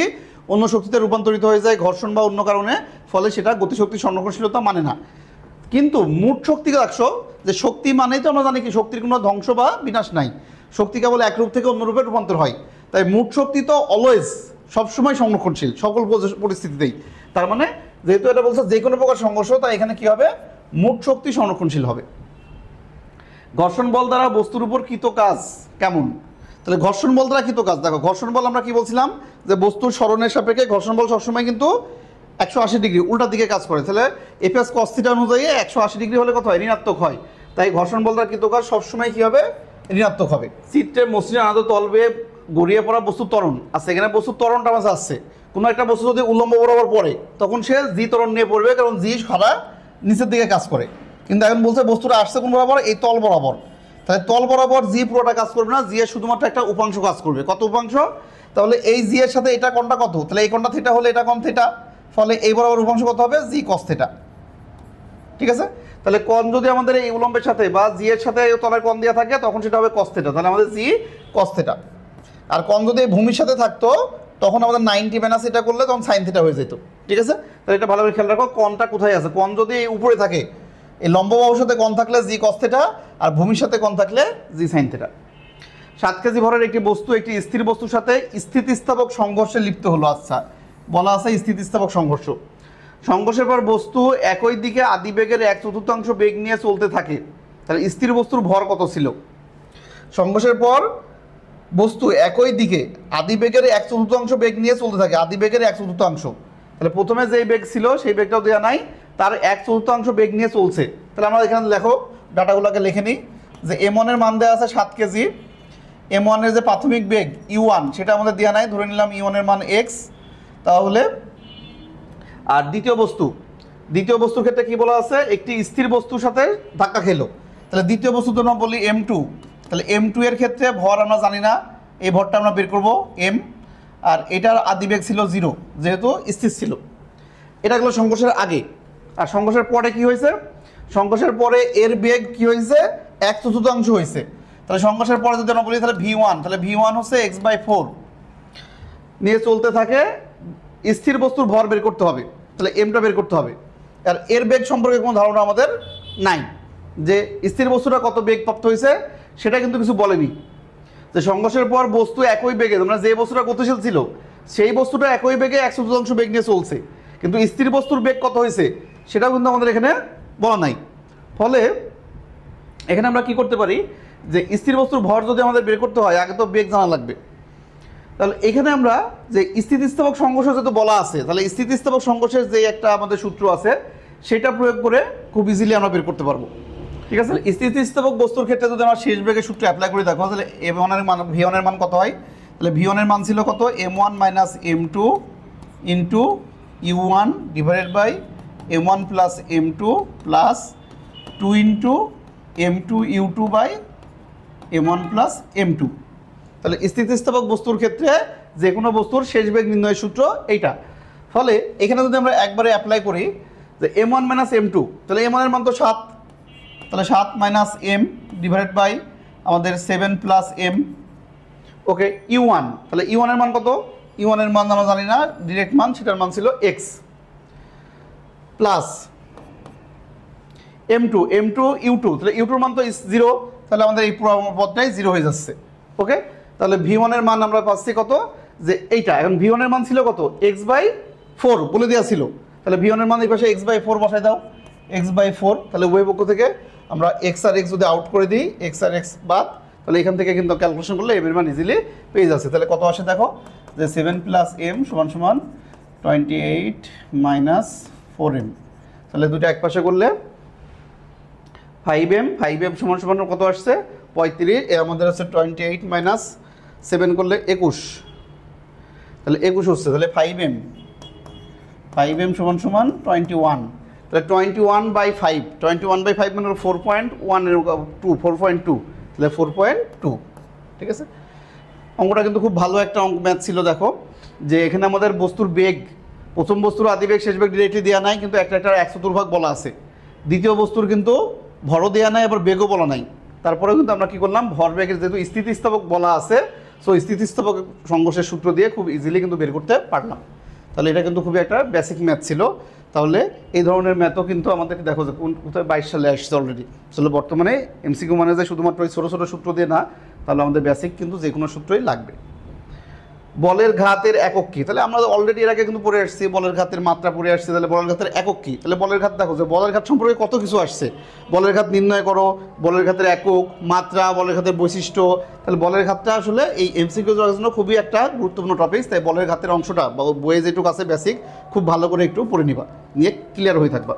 Speaker 1: অন্য শক্তিতে রূপান্তরিত হয়ে যায় ঘর্ষণ বা অন্য কারণে, ফলে সেটা গতিশক্তি সংরক্ষণশীলতা মানে না। কিন্তু মোট শক্তি রাখছো, যে শক্তি মানেই তো আমরা জানি কি শক্তির কোনো ধ্বংস বা বিনাশ নাই, শক্তি কেবল এক রূপ থেকে অন্য রূপে রূপান্তর হয়। তাই মোট শক্তি তো অলওয়েজ সবসময় সংরক্ষণশীল সকল পরিস্থিতিতেই। তার মানে যেহেতু এটা বলছে যে কোনো প্রকার সংঘর্ষ, তাই এখানে কি হবে মোট শক্তি সংরক্ষণশীল হবে। ঘর্ষণ বল দ্বারা বস্তুর উপর কৃত কাজ কেমন। তাহলে ঘর্ষণ বল দ্বারা কৃত কাজ, দেখো ঘর্ষণ বল আমরা কি বলছিলাম, যে বস্তুর সরণের সাপেক্ষে ঘর্ষণ বল সবসময় কিন্তু 180 ডিগ্রি উল্টার দিকে কাজ করে। তাহলে F cos θ অনুযায়ী 180 ডিগ্রি হলে কত হয় ঋণাত্মক হয়, তাই ঘর্ষণ বল দ্বারা কৃত কাজ সবসময় কী হবে ঋণাত্মক হবে। চিত্রে মসৃণ আনত তলবে গড়িয়ে পড়া বস্তুর ত্বরণ আছে, এখানে বস্তুর ত্বরণটা মাঝে আসছে। কোনো একটা বস্তু যদি উল্লম্ব বরাবর পড়ে তখন সে জি ত্বরণ নিয়ে পড়বে, কারণ জি খাড়া নিচের দিকে কাজ করে। কিন্তু এখন বলছে বস্তুটা আসছে কোন বরাবর, এই তল বরাবর, তাহলে তল বরাবর জি পুরোটা কাজ করবে না, জি এর শুধুমাত্র একটা উপাংশ কাজ করবে। কত উপাংশ, তাহলে এই জি এর সাথে এটা কোণটা কত, তাহলে এই কোণটা থিটা হলে এটা কোণ থিটা, ফলে এই বরাবর উপাংশ কত হবে জি cos θ, ঠিক আছে। তাহলে কোণ যদি আমাদের এই উলম্বের সাথে বা জি এর সাথে তলের কোণ দেওয়া থাকে তখন সেটা হবে cos θ, তাহলে আমাদের জি cos θ। আর কোণ যদি এই ভূমির সাথে থাকতো তখন আমাদের 90 মাইনাস এটা করলে তখন sin θ হয়ে যেত, ঠিক আছে। তাহলে এটা ভালোভাবে খেয়াল রাখো, কোণটা কোথায় আছে, কোণ যদি উপরে থাকে এই লম্ব বাহুর সাথে কোণ থাকলে জি cos θ, আর ভূমির সাথে কোণ থাকলে জি sin θ। 7 কেজি ভরের একটি বস্তু একটি স্থির বস্তুর সাথে স্থিতিস্থাপক সংঘর্ষে লিপ্ত হলো। আচ্ছা, বলা আছে স্থিতিস্থাপক সংঘর্ষ, সংঘর্ষের পর বস্তু একই দিকে আদিবেগের 1/4 বেগ নিয়ে চলতে থাকে, তাহলে স্থির বস্তুর ভর কত ছিল। সংঘর্ষের পর বস্তু একই দিকে আদিবেগের 1/4 বেগ নিয়ে চলতে থাকে, আদিবেগের 1/4, তাহলে প্রথমে যেই বেগ ছিল সেই বেগটাও দেওয়া নাই, তার 1/4 বেগ নিয়ে চলছে। তাহলে আমরা এখানে লেখো ডাটাগুলোকে লিখে নিই, যে M1 এর মান দেওয়া আছে 7 কেজি, M1 এর যে প্রাথমিক বেগ U1 সেটা আমাদের দেওয়া নাই, ধরে নিলাম U1 এর মান x। তাহলে আর দ্বিতীয় বস্তুর ক্ষেত্রে কি বলা আছে, একটি স্থির বস্তুর সাথে ধাক্কা খেলো, তাহলে দ্বিতীয় বস্তুর জন্য বলি M2, তাহলে M2 এর ক্ষেত্রে ভর আমরা জানি না, এই ভরটা আমরা বের করব m, আর এটার আদিবেগ ছিল 0 যেহেতু স্থির ছিল। এটা গেলো সংঘর্ষের আগে। আর সংঘর্ষের পরে কি হয়েছে, সংঘর্ষের পরে এর বেগ কি হয়েছে 1/4 হয়েছে। তাহলে সংঘর্ষের পরে যদি আমরা বলি তাহলে V1, তাহলে V1 হচ্ছে x/4 নিয়ে চলতে থাকে, স্থির বস্তুর ভর বের করতে হবে, তাহলে এমটা বের করতে হবে। আর এর বেগ সম্পর্কে কোনো ধারণা আমাদের নাই, যে স্থির বস্তুটা কত বেগ প্রাপ্ত হয়েছে সেটা কিন্তু কিছু বলেনি। যে সংঘর্ষের পর বস্তু একই বেগে, মানে যে বস্তুটা গতিশীল ছিল সেই বস্তুটা একই বেগে 1/4 বেগ নিয়ে চলছে, কিন্তু স্থির বস্তুর বেগ কত হয়েছে সেটাও কিন্তু আমাদের এখানে বলা নাই। ফলে এখানে আমরা কি করতে পারি যে স্থির বস্তুর ভর যদি আমাদের বের করতে হয় আগে তো বেগ জানা লাগবে। তাহলে এখানে আমরা যে স্থিতিস্থাপক সংঘর্ষ যেহেতু বলা আছে, তাহলে স্থিতিস্থাপক সংঘর্ষের যে একটা আমাদের সূত্র আছে সেটা প্রয়োগ করে খুব ইজিলি আমরা বের করতে পারবো। ঠিক আছে, স্থিতিস্থাপক বস্তুর ক্ষেত্রে যদি আমরা শেষ বেগের সূত্র অ্যাপ্লাই করে দেখো, তাহলে M1 এর মান V1 এর মান কত হয়? তাহলে V1 এর মান ছিল কত? M1 minus M2 into U1 divided by M1 plus M2 plus 2 into M2 U2 by M1 plus M2। তাহলে স্থিতিস্থাপক বস্তুর ক্ষেত্রে যে কোনো বস্তুর শেষ বেগ নির্ণয়ের সূত্র এইটা। ফলে এখানে যদি আমরা একবারে অ্যাপ্লাই করি যে M1 মাইনাস M2, তাহলে M1 এর মান তো 7, তাহলে 7 মাইনাস M ডিভাইডেড বাই আমাদের 7 প্লাস M। ওকে, U1, তাহলে U1 এর মান কত? U1 এর মান আমরা জানি না, ডিরেক্ট মান, সেটার মান ছিল X প্লাস M2 U2, তাহলে U2 এর মান তো 0, তাহলে আমাদের এই পুরো পদটাই 0 হয়ে যাচ্ছে। ওকে, তাহলে V1 এর মান আমরা পাচ্ছি কত? যে এইটা। এখন V1 এর মান ছিল কত? x/4 বলে দেওয়া ছিল। তাহলে V1 এর মান এই পাশে x/4 বসাই দাও, x/4। তাহলে উভয় পক্ষ থেকে আমরা x আর x যদি আউট করে দিই, x আর x বাদ, তাহলে এখান থেকে কিন্তু ক্যালকুলেশন করলে m এর মান ইজিলি পেয়ে যাচ্ছে। তাহলে কত আসে দেখো, যে 7 প্লাস m সমান সমান 28 মাইনাস 4m। তাহলে দুটো এক পাশে করলে 5m সমান সমান কত আসছে? 35। এর আমাদের হচ্ছে 28 মাইনাস 7 করলে 21, তাহলে 21 হচ্ছে। তাহলে 5m সমান সমান 21, তাহলে 21/5, 21/5 মানে 4.1 এর 4.2, তাহলে 4.2। ঠিক আছে, অঙ্কটা কিন্তু খুব ভালো একটা অঙ্ক ম্যাথ ছিল। দেখো যে এখানে আমাদের বস্তুর বেগ, প্রথম বস্তুর আদি বেগ শেষ বেগ ডিরেক্টলি দেওয়া নাই, কিন্তু একটা 1/4 বলা আছে। দ্বিতীয় বস্তুর কিন্তু ভরও দেওয়া নাই, আবার বেগও বলা নাই। তারপরেও কিন্তু আমরা কি করলাম, ভরবেগের যেহেতু স্থিতিস্থাপক বলা আছে, সো স্থিতিস্থাপক সংঘর্ষের সূত্র দিয়ে খুব ইজিলি কিন্তু বের করতে পারলাম। তাহলে এটা কিন্তু খুবই একটা বেসিক ম্যাথ ছিল। তাহলে এই ধরনের ম্যাথও কিন্তু আমাদেরকে দেখো যে কোথায় 22 সালে আসছে অলরেডি। আসলে বর্তমানে MCQ মানে যে শুধুমাত্র ওই ছোটো ছোটো সূত্র দিয়ে না, তাহলে আমাদের বেসিক কিন্তু যে কোনো সূত্রই লাগবে। বলের ঘাতের একক কী? তাহলে আমরা অলরেডি এর আগে কিন্তু পড়ে আসছি, বলের ঘাতের মাত্রা পড়ে আসছে। তাহলে বলের ঘাতের একক কী? তাহলে বলের ঘাত দেখো যে বলের ঘাত সম্পর্কে কত কিছু আসছে। বলের ঘাত নির্ণয় করো, বলের ঘাতের একক, মাত্রা, বলের ঘাতের বৈশিষ্ট্য। তাহলে বলের ঘাতটা আসলে এই MCQ করার জন্য খুবই একটা গুরুত্বপূর্ণ টপিক। তাই বলের ঘাতের অংশটা বা বইয়ে যেটুকু আছে বেসিক, খুব ভালো করে একটু পড়ে নিবা, নিয়ে ক্লিয়ার হয়ে থাকবা।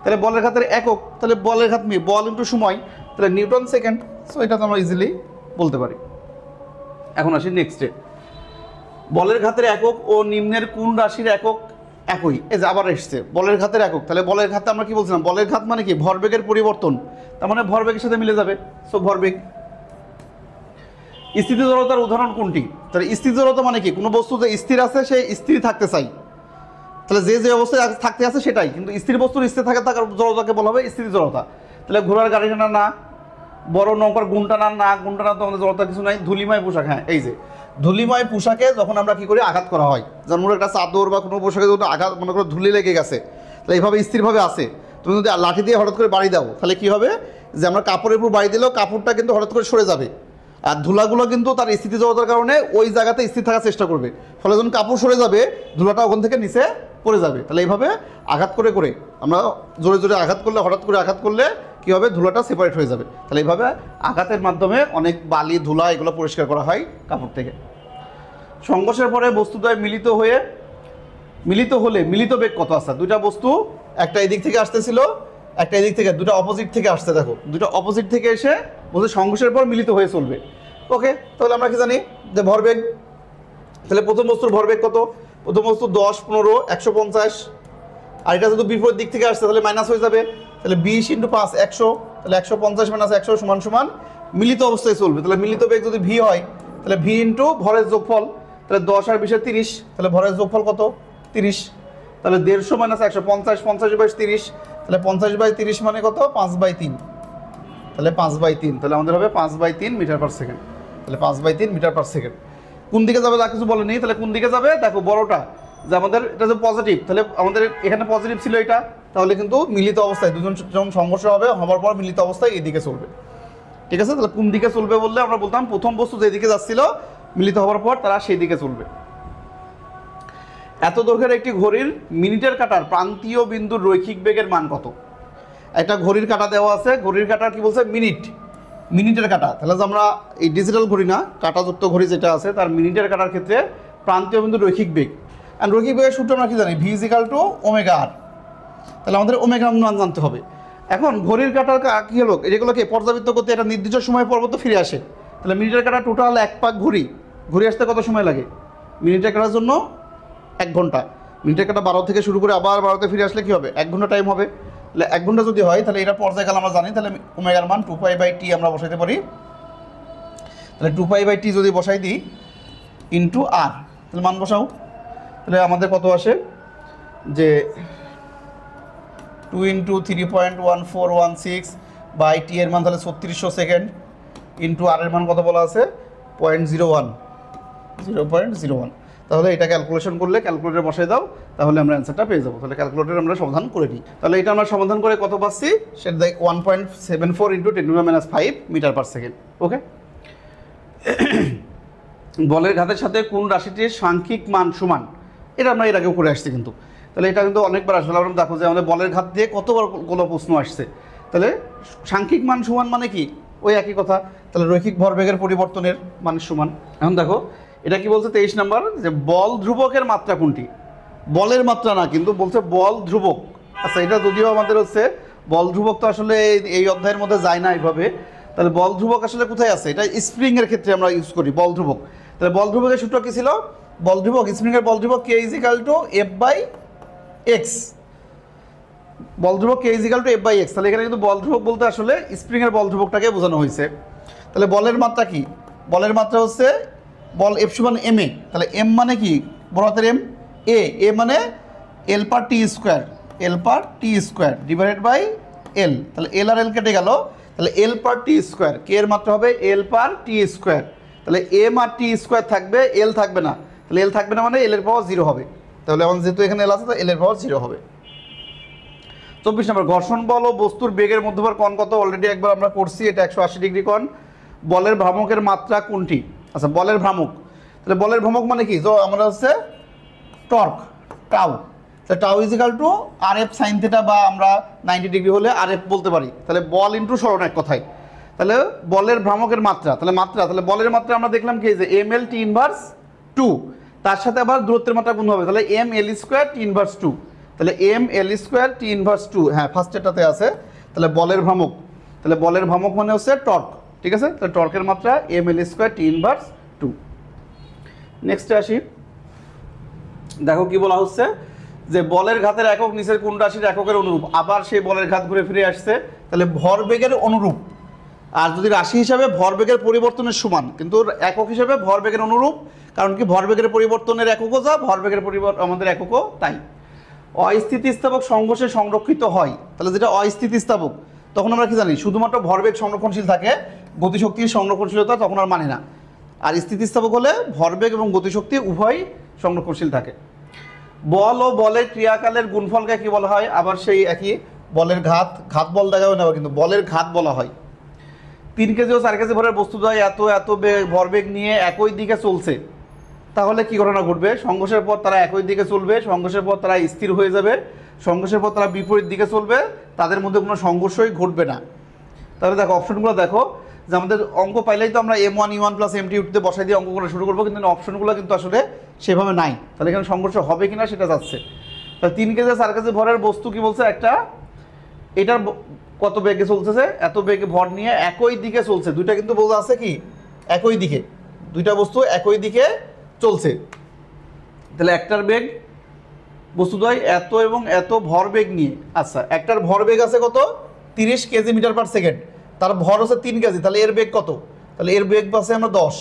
Speaker 1: তাহলে বলের ঘাতের একক, তাহলে বলের ঘাত বল ইন্টু সময়, তাহলে নিউটন সেকেন্ড। সো এটা তো আমরা ইজিলি বলতে পারি। এখন আসি নেক্সটে, বলের ঘাতের একক ও নিম্নের কোন রাশির একক একই? এই যে আবার এসছে বলের ঘাতের একক। তাহলে বলের ঘাতে আমরা কি বলছিলাম, বলের ঘাত মানে কি? ভরবেগের পরিবর্তন, তার মানে ভরবেগের সাথে মিলে যাবে। সো ভরবেগ। স্থিতি জড়তার উদাহরণ কোনটি? তাহলে স্থিতি জড়তা মানে কি? কোনো বস্তু যে স্থির আছে সে স্থির থাকতে চাই, তাহলে যে অবস্থায় থাকতে আছে সেটাই, কিন্তু স্থির বস্তুর স্থির থাকার জড়তাকে বলা হবে স্থিতি জড়তা। তাহলে ঘোড়ার গাড়ি টানা না, বড় নৌকার গুণ টানা না, গুণ টানা তো আমাদের জড়তা কিছু নাই। ধুলিময় পোশাক, হ্যাঁ এই যে ধুলিময় পোশাকে যখন আমরা কি করি, আঘাত করা হয়, যেমন একটা চাদর বা কোনো পোশাকে যদি আঘাত, মনে করো ধুলি লেগে গেছে, তাহলে এইভাবে স্থিরভাবে আসে। তুমি যদি লাঠি দিয়ে হঠাৎ করে বাড়ি দাও, তাহলে কি হবে, যে আমরা কাপড়ের উপর বাড়ি দিলেও কাপড়টা কিন্তু হঠাৎ করে সরে যাবে, আর ধুলাগুলো কিন্তু তার স্থিতি জড়তার কারণে ওই জায়গাতে স্থির থাকার চেষ্টা করবে। ফলে যখন কাপড় সরে যাবে, ধুলাটা ওখান থেকে নিচে পড়ে যাবে। তাহলে এইভাবে আঘাত করে করে আমরা জোরে জোরে আঘাত করলে, হঠাৎ করে আঘাত করলে কী হবে, ধুলাটা সেপারেট হয়ে যাবে। তাহলে এইভাবে আঘাতের মাধ্যমে অনেক বালি, ধুলা এগুলো পরিষ্কার করা হয় কাপড় থেকে। সংঘর্ষের পরে বস্তুদ্বয় মিলিত হলে মিলিত বেগ কত আছে? দুইটা বস্তু, একটা এদিক থেকে আসতেছিল, একটা এদিক থেকে, দুটো অপোজিট থেকে আসছে। দেখো দুটো অপোজিট থেকে এসে বলতে সংঘর্ষের পর মিলিত হয়ে চলবে। ওকে, তাহলে আমরা কি জানি যে ভরবেগ। তাহলে প্রথম বস্তুর ভরবেগ কত? প্রথম বস্তু 10, 15, 150। আর এটা যদি বিপরীত দিক থেকে আসছে তাহলে মাইনাস হয়ে যাবে। তাহলে 20 × 5 100, তাহলে 150 - 100 সমান সমান মিলিত অবস্থায় চলবে। তাহলে মিলিত বেগ যদি ভি হয়, তাহলে ভি ইন্টু ভরের যোগফল, তাহলে 10 আর 20 30, তাহলে ভরের যোগফল কত? 30। তাহলে 150 - 100, 50, 50/30, তাহলে 50/30 মানে কত? 5/3। তাহলে 5/3, তাহলে আমাদের হবে 5/3 মিটার/সেকেন্ড। তাহলে 5/3 মিটার/সেকেন্ড। কোন দিকে যাবে তা কিছু বলেনি, তাহলে কোন দিকে যাবে দেখো, বড়টা যে আমাদের এটা যে পজিটিভ, তাহলে আমাদের এখানে পজিটিভ ছিল এটা, তাহলে কিন্তু মিলিত অবস্থায় দুজন যখন সংঘর্ষ হবে, হওয়ার পর মিলিত অবস্থায় এদিকে চলবে। ঠিক আছে, তাহলে কোন দিকে চলবে বললে আমরা বলতাম প্রথম বস্তু যেদিকে যাচ্ছিল মিলিত হওয়ার পর তারা সেই দিকে চলবে। এত দৈর্ঘ্যের একটি ঘড়ির মিনিটের কাঁটার প্রান্তীয় বিন্দুর রৈখিক বেগের মান কত? একটা ঘড়ির কাঁটা দেওয়া আছে, ঘড়ির কাঁটা কি বলছে মিনিটের কাঁটা। তাহলে যে আমরা এই ডিজিটাল ঘড়ি না, কাঁটাযুক্ত ঘড়ি যেটা আছে তার মিনিটের কাঁটার ক্ষেত্রে প্রান্তীয় বিন্দু রৈখিক বেগ। অ্যান্ড রৈখিক বেগের সূত্র আমরা কি জানি, V is equal to omega R. তাহলে আমাদের ওমেগা মান জানতে হবে। এখন ঘড়ির কাঁটার কী হলো, যেগুলোকে পর্যাবৃত্ত করতে একটা নির্দিষ্ট সময় পর্যন্ত ফিরে আসে। তাহলে মিনিটের কাঁটা টোটাল 1 পাক ঘুরি আসতে কত সময় লাগে? মিনিটের কাঁটার জন্য 1 ঘন্টা। মিনিটের কাঁটা 12 থেকে শুরু করে আবার 12তে ফিরে আসলে কী হবে, 1 ঘন্টা টাইম হবে। তাহলে 1 ঘন্টা যদি হয় তাহলে এটা পর্যায়কাল আমরা জানি, তাহলে ওমেগার মান 2π/t আমরা বসাইতে পারি। তাহলে 2π/t যদি বসাই দিই ইন্টু আর, তাহলে মান বসাও। তাহলে আমাদের কত আসে যে 2 × 3.1416/t এর মান তাহলে 3600 সেকেন্ড, ইন্টু আর এর মান কত বলা আছে 0.01। তাহলে এটা ক্যালকুলেশন করলে ক্যালকুলেটর বসাই দাও, তাহলে আমরা অ্যান্সারটা পেয়ে যাবো। তাহলে ক্যালকুলেটর আমরা সমাধান করে নিই। তাহলে এটা আমরা সমাধান করে কত পাচ্ছি সেটা দেখ 1.74 × 10⁻5 মিটার/সেকেন্ড। ওকে। বলের ঘাতের সাথে কোন রাশিটির সাংখ্যিক মান সমান, এটা আমরা এর আগেও করে আসছি কিন্তু। তাহলে এটা কিন্তু অনেকবার আসলে আমরা দেখো যে আমাদের বলের ঘাত দিয়ে কতবার কোনো প্রশ্ন আসছে। তাহলে সাংখ্যিক মান সমান মানে কি, ওই একই কথা। তাহলে রৈখিক ভরবেগের পরিবর্তনের মান সমান। এখন দেখো এটা কি বলছে 23 নম্বর, যে বল ধ্রুবকের মাত্রা কোনটি? বলের মাত্রা না, কিন্তু বলছে বল ধ্রুবক। আচ্ছা, এটা যদিও আমাদের হচ্ছে বল ধ্রুবক তো আসলে এই অধ্যায়ের মধ্যে যায় না এইভাবে। তাহলে বল ধ্রুবক আসলে কোথায় আছে? এটা স্প্রিংয়ের ক্ষেত্রে আমরা ইউজ করি বল ধ্রুবক। তাহলে বল ধ্রুবকের সূত্র কী ছিল? বল ধ্রুবক, স্প্রিংয়ের বল ধ্রুবক K = F/x। বল ধ্রুবক K = F/x। তাহলে এখানে কিন্তু বল ধ্রুবক বলতে আসলে স্প্রিংয়ের বল ধ্রুবকটাকে বোঝানো হয়েছে। তাহলে বলের মাত্রা কি? বলের মাত্রা হচ্ছে বল F = ma। তাহলে m মানে কি, বড় হাতের M, a মানে L/t², /l। তাহলে L আর L কেটে গেল, তাহলে L/t², K এর মাত্রা হবে L/t²। তাহলে m আর t² থাকবে, L থাকবে না। তাহলে L থাকবে না মানে L এর পাওয়ার 0 হবে। তাহলে আমার যেহেতু এখানে L আছে, তাহলে L এর পাওয়ার 0 হবে। 24 নম্বর, ঘর্ষণ বল ও বস্তুর বেগের মধ্যবর কোণ কত? অলরেডি একবার আমরা করছি, এটা 180 ডিগ্রি কোণ। বলের ভ্রামকের মাত্রা কোনটি? আচ্ছা, বলের ভ্রামক। তাহলে বলের ভ্রামক মানে কি? তো আমরা হচ্ছে টর্ক, টাউ। তাহলে টাউ = RF sin θ, বা আমরা 90 ডিগ্রি হলে RF বলতে পারি। তাহলে বল ইন্টু সরণ এক কথায়। তাহলে বলের ভ্রামকের মাত্রা, তাহলে বলের মাত্রা আমরা দেখলাম কি, যে ml T−2, তার সাথে আবার দূরত্বের মাত্রা গুণ হবে, তাহলে ml² T−2। তাহলে ml² T−2, হ্যাঁ ফার্স্টেরটাতে আছে। তাহলে বলের ভ্রামক, তাহলে বলের ভ্রামক মানে হচ্ছে টর্ক, ঠিক আছে। তাহলে টর্কের মাত্রা ml² T−2। নেক্সটে আসি, দেখো কি বলা হচ্ছে, যে বলের ঘাতের একক নিচের কোন রাশির এককের অনুরূপ? আবার সেই বলের ঘাত ঘুরে ফিরে আসছে। তাহলে ভরবেগের অনুরূপ, আর যদি রাশি হিসাবে ভরবেগের পরিবর্তনের সমান, কিন্তু একক হিসাবে ভরবেগের অনুরূপ। কারণ কি, ভরবেগের পরিবর্তনের এককও যা, ভরবেগের আমাদের এককও তাই। অস্থিতিস্থাপক সংঘর্ষে সংরক্ষিত হয়। তাহলে যেটা অস্থিতিস্থাপক, তখন আমরা কি জানি, শুধুমাত্র ভরবেগ সংরক্ষণশীল থাকে, গতিশক্তির সংরক্ষণশীলতা তখন আর মানে না। আর স্থিতিস্থাপক হলে ভরবেগ এবং গতিশক্তি উভয় সংরক্ষণশীল থাকে। বল ও বলের ক্রিয়াকালের গুণফলকে কি বলা হয়? আবার সেই একই, বলের ঘাত বল দেখাবে না, কিন্তু বলের ঘাত বলা হয়। 3 কেজি ও 4 কেজি ভরের বস্তু দ্বয় এত ভরবেগ নিয়ে একই দিকে চলছে, তাহলে কি ঘটনা ঘটবে? সংঘর্ষের পর তারা একই দিকে চলবে, সংঘর্ষের পর তারা স্থির হয়ে যাবে, সংঘর্ষের পর তারা বিপরীত দিকে চলবে, তাদের মধ্যে কোনো সংঘর্ষই ঘটবে না। তাহলে দেখো অপশনগুলো দেখো, যে আমাদের অঙ্ক পাইলেই তো আমরা m1 e1 + mt উঠতে বসাই দিয়ে অঙ্ক করা শুরু করবো, কিন্তু অপশনগুলো কিন্তু আসলে সেভাবে নাই। তাহলে এখানে সংঘর্ষ হবে কিনা সেটা যাচ্ছে। তাহলে 3 কেজি 4 কেজি ভরের বস্তু কি বলছে, একটা এটার কত বেগে চলতেছে, এত বেগে ভর নিয়ে একই দিকে চলছে। দুইটা কিন্তু বোঝা আছে কি, একই দিকে, দুইটা বস্তু একই দিকে চলছে। তাহলে একটার বেগ বস্তুদ্বয় এত এবং এত ভরবেগ নিয়ে, আচ্ছা একটার ভরবেগ আছে কত, 30 কেজি মিটার/সেকেন্ড, তার ভর হচ্ছে 3 কেজি। তাহলে এর বেগ কত? তাহলে এর বেগ পাচ্ছে আমরা 10।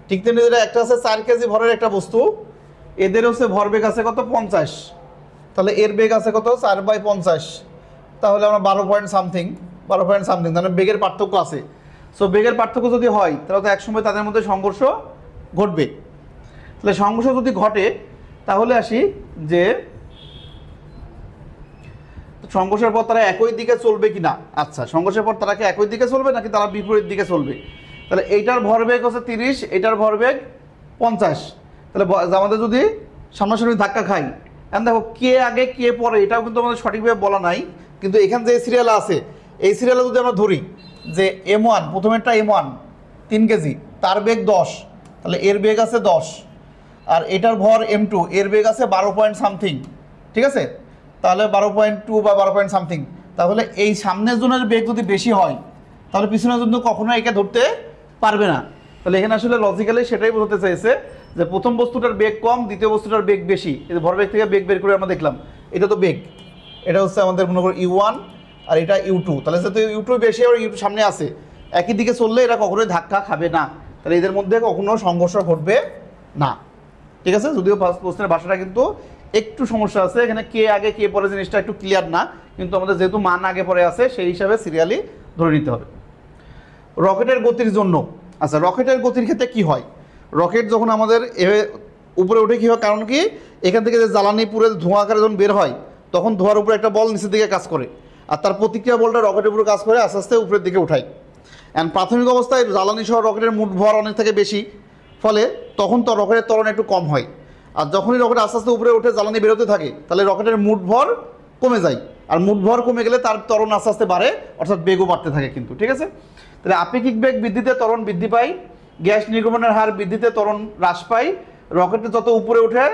Speaker 1: ঠিক তেমনি যেটা একটা আছে 4 কেজি ভরের একটা বস্তু, এদের হচ্ছে ভরবেগ আছে কত, 50। তাহলে এর বেগ আছে কত, 4/50। তাহলে আমরা 12 পয়েন্ট সামথিং, তাহলে বেগের পার্থক্য আছে। সো বেগের পার্থক্য যদি হয়, তাহলে তো একসময় তাদের মধ্যে সংঘর্ষ ঘটবে। তাহলে সংঘর্ষ যদি ঘটে, তাহলে আসি যে সংঘর্ষের পর তারা একই দিকে চলবে কিনা। আচ্ছা, সংঘর্ষের পর তারা কি একই দিকে চলবে নাকি তারা বিপরীত দিকে চলবে? তাহলে এইটার ভরবেগ হচ্ছে 30, এটার ভরবেগ 50। তাহলে আমাদের যদি সামনাসামনি ধাক্কা খাই, এখন দেখো কে আগে কে পরে, এটাও কিন্তু আমাদের সঠিকভাবে বলা নাই, কিন্তু এখানে যে সিরিয়াল আছে এই সিরিয়ালে যদি আমরা ধরি যে M1 প্রথমেরটা M1 3 কেজি, তার বেগ 10, তাহলে এর বেগ আছে 10, আর এটার ভর M2 এর বেগ আছে 12 পয়েন্ট সামথিং, ঠিক আছে, তাহলে 12.2 বা 12 পয়েন্ট সামথিং। তাহলে এই সামনের জনের বেগ যদি বেশি হয় তাহলে পিছনের জন্য কখনো একে ধরতে পারবে না। তাহলে এখানে আসলে লজিক্যালি সেটাই বোঝাতে চাইছে যে প্রথম বস্তুটার বেগ কম, দ্বিতীয় বস্তুটার বেগ বেশি। এই যে ভরবেগ থেকে বেগ বের করে আমরা দেখলাম, এটা তো বেগ, এটা হচ্ছে আমাদের মনে করো U1 আর এটা U2, তাহলে যেহেতু U2 বেশি আর U2 সামনে আছে, একই দিকে চললে এরা কখনোই ধাক্কা খাবে না, তাহলে এদের মধ্যে কখনো সংঘর্ষ ঘটবে না, ঠিক আছে। যদিও প্রশ্নের ভাষাটা কিন্তু একটু সমস্যা আছে, এখানে কে আগে কে পরে জিনিসটা একটু ক্লিয়ার না, কিন্তু আমাদের যেহেতু মান আগে পরে আছে সেই হিসাবে সিরিয়ালি ধরে নিতে হবে। রকেটের গতির জন্য, আচ্ছা রকেটের গতির ক্ষেত্রে কি হয়, রকেট যখন আমাদের উপরে উঠে কী হয়, কারণ কি এখান থেকে যে জ্বালানি পুরে ধোঁয়া আকারে যখন বের হয় তখন ধোঁয়ার উপরে একটা বল নিচের দিকে কাজ করে, আর তার প্রতিক্রিয়া বলটা রকেটের উপরে কাজ করে আস্তে আস্তে উপরের দিকে উঠায়। অ্যান্ড প্রাথমিক অবস্থায় জ্বালানি সহ রকেটের মোট ভর অনেক থেকে বেশি, ফলে তখন তো রকেটের ত্বরণ একটু কম হয়, আর যখনই রকেট আস্তে আস্তে উপরে উঠে জ্বালানি বেরোতে থাকে তাহলে রকেটের মোট ভর কমে যায়, আর মোট ভর কমে গেলে তার ত্বরণ আস্তে আস্তে বাড়ে, অর্থাৎ বেগও বাড়তে থাকে কিন্তু, ঠিক আছে। তাহলে আপেক্ষিক বেগ বৃদ্ধিতে ত্বরণ বৃদ্ধি পায়, গ্যাস নির্গমনের হার বৃদ্ধিতে ত্বরণ হ্রাস পায়, রকেটে যত উপরে উঠে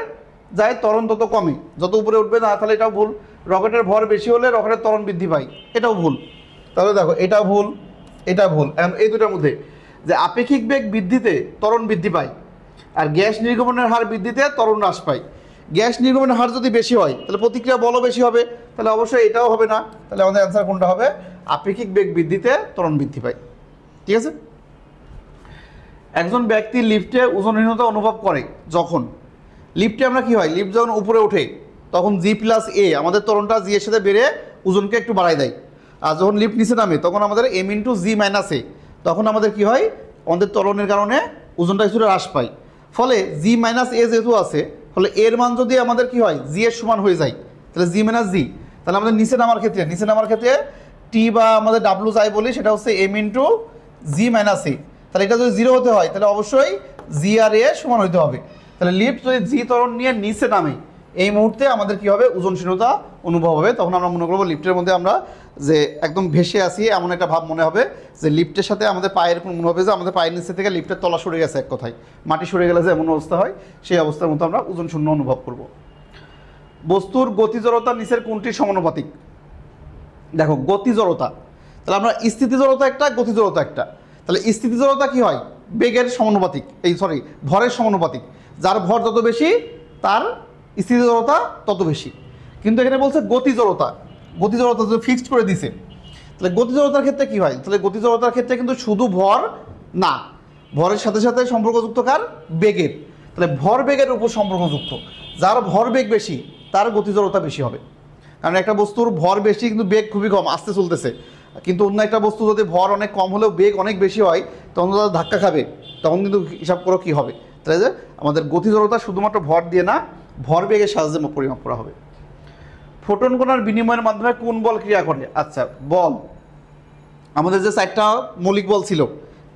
Speaker 1: যায় ত্বরণ তত কমে, যত উপরে উঠবে না তাহলে এটাও ভুল, রকেটের ভর বেশি হলে রকেটের ত্বরণ বৃদ্ধি পায়, এটাও ভুল। তাহলে দেখো এটাও ভুল, এটা ভুল। এই দুটার মধ্যে যে আপেক্ষিক বেগ বৃদ্ধিতে ত্বরণ বৃদ্ধি পায় আর গ্যাস নির্গমনের হার বৃদ্ধিতে ত্বরণ হ্রাস পায়, গ্যাস নির্গমনের হার যদি বেশি হয় তাহলে প্রতিক্রিয়া বলও বেশি হবে, তাহলে অবশ্যই এটাও হবে না, তাহলে আমাদের অ্যান্সার কোনটা হবে, আপেক্ষিক বেগ বৃদ্ধিতে ত্বরণ বৃদ্ধি পায়, ঠিক আছে। একজন ব্যক্তি লিফটে ওজনহীনতা অনুভব করে যখন, লিফটে আমরা কি হয়, লিফট যখন উপরে ওঠে তখন G+A আমাদের ত্বরণটা G এর সাথে বেড়ে ওজনকে একটু বাড়ায় দেয়, আর যখন লিফট নিচে নামে তখন আমাদের M×G-A, তখন আমাদের কি হয়, আমাদের ত্বরণের কারণে ওজনটা কিছুটা হ্রাস পায়, ফলে G-A যেহেতু আছে, ফলে এর মান যদি আমাদের কি হয় G এর সমান হয়ে যায় তাহলে G-G, তাহলে আমাদের নিচে নামার ক্ষেত্রে T বা আমাদের W যাই বলি সেটা হচ্ছে M×G-A, তাহলে এটা যদি 0 হতে হয় তাহলে অবশ্যই G আর A সমান হতে হবে, তাহলে লিফট যদি G ত্বরণ নিয়ে নিচে নামে এই মুহূর্তে আমাদের কি হবে, ওজনশীলতা অনুভব হবে, তখন আমরা মনে করবো লিফটের মধ্যে আমরা যে একদম ভেসে আসি এমন একটা ভাব মনে হবে, যে লিফটের সাথে আমাদের পায়ের মনে হবে যে আমাদের পায়ের নিচে থেকে লিফটের তলা সরে গেছে, এক কথায় মাটি সরে গেলে যে এমন অবস্থা হয় সেই অবস্থার মতো আমরা ওজন শূন্য অনুভব করব। বস্তুর গতি জড়তা নিচের কোনটির সমানুপাতিক, দেখো গতি জড়তা, তাহলে আমরা স্থিতি জড়তা একটা, গতি জড়তা একটা, তাহলে স্থিতি জড়তা কি হয়, বেগের সমানুপাতিক, ভরের সমানুপাতিক, যার ভর যত বেশি তার স্থিতি জড়তা তত বেশি, কিন্তু এখানে বলছে গতি জড়তা যদি ফিক্সড করে দিছে, তাহলে গতি জড়তার ক্ষেত্রে কি হয়, তাহলে গতি জড়তার ক্ষেত্রে কিন্তু শুধু ভর না, ভরের সাথে সাথে সম্পর্কযুক্ত কার, বেগের, তাহলে ভর বেগের উপর সম্পর্কযুক্ত, যার ভর বেগ বেশি তার গতি জড়তা বেশি হবে, কারণ একটা বস্তুর ভর বেশি কিন্তু বেগ খুবই কম, আস্তে চলতেছে, কিন্তু অন্য একটা বস্তু যদি ভর অনেক কম হলেও বেগ অনেক বেশি হয় তখন তারা ধাক্কা খাবে, তখন কিন্তু হিসাব করো কী হবে, তাহলে যে আমাদের গতি জড়তা শুধুমাত্র ভর দিয়ে না, ভর বেগের সাহায্যে পরিমাপ করা হবে। ফোটন কণার বিনিময়ের মাধ্যমে কোন বল ক্রিয়া করে, আচ্ছা বল, আমাদের যে 4টা মৌলিক বল ছিল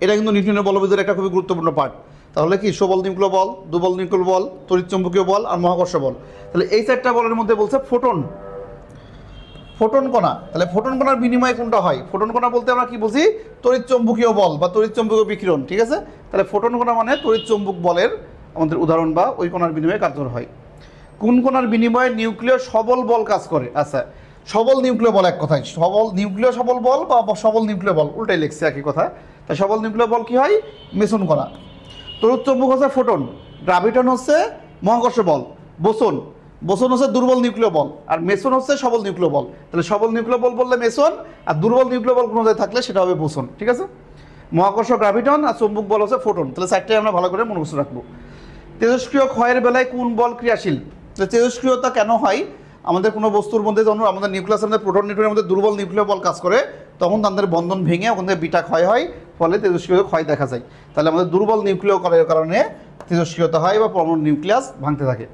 Speaker 1: এটা কিন্তু নিউটনের বলবিদ্যার একটা খুবই গুরুত্বপূর্ণ পার্ট, তাহলে কি সবল নিউক্লিয় বল, দুর্বল নিউক্লিয় বল, তড়িৎচুম্বকীয় বল আর মহাকর্ষ বল, তাহলে এই 4টা বলের মধ্যে বলছে ফোটন কণা, তাহলে ফোটন কণার বিনিময়ে কোনটা হয়, ফোটন কণা বলতে আমরা কি বুঝি, তড়িৎচুম্বকীয় বল বা তড়িৎচুম্বকীয় বিকিরণ, ঠিক আছে, তাহলে ফোটন কণা মানে তড়িৎচুম্বক বলের আমাদের উদাহরণ বা ওই কণার বিনিময়ে কার্যকর হয়। কোন কণার বিনিময়ে নিউক্লিয় সবল বল কাজ করে, আচ্ছা সবল নিউক্লিয় বল, এক কথায় সবল নিউক্লিয় সবল বল বা সবল নিউক্লিয় বল উল্টাই লিখছে একই কথা, তাই সবল নিউক্লিয় বল কি হয়, মেসন কণা, তড়িৎচুম্বক হচ্ছে ফোটন, গ্রাভিটন হচ্ছে মহাকর্ষ বল, বোসন হচ্ছে দুর্বল নিউক্লিয় বল, আর মেসন হচ্ছে সবল নিউক্লিয় বল, তাহলে সবল নিউক্লিয় বল বললে মেসন, আর দুর্বল নিউক্লিয় বল কোনো জায়গায় থাকলে সেটা হবে বোসন, ঠিক আছে। মহাকর্ষ গ্রাভিটন আর চুম্বক বল হচ্ছে ফোটন, তাহলে 4টাই আমরা ভালো করে মনে রাখবো। তেজস্ক্রিয় ক্ষয়ের বেলায় কোন বল ক্রিয়াশীল, তেজস্ক্রিয়তা কেন হয়, আমাদের কোনো বস্তুর মধ্যে যখন আমাদের নিউক্লিয়াসের মধ্যে প্রোটন নিউট্রনের মধ্যে দুর্বল নিউক্লিয় বল কাজ করে তখন তাদের বন্ধন ভেঙে ওখান থেকে বিটা ক্ষয় হয়, ফলে তেজস্ক্রিয় ক্ষয় দেখা যায়, তাহলে আমাদের দুর্বল নিউক্লিয় কারণে তেজস্ক্রিয়তা হয় বা পরমাণু নিউক্লিয়াস ভাঙতে থাকে।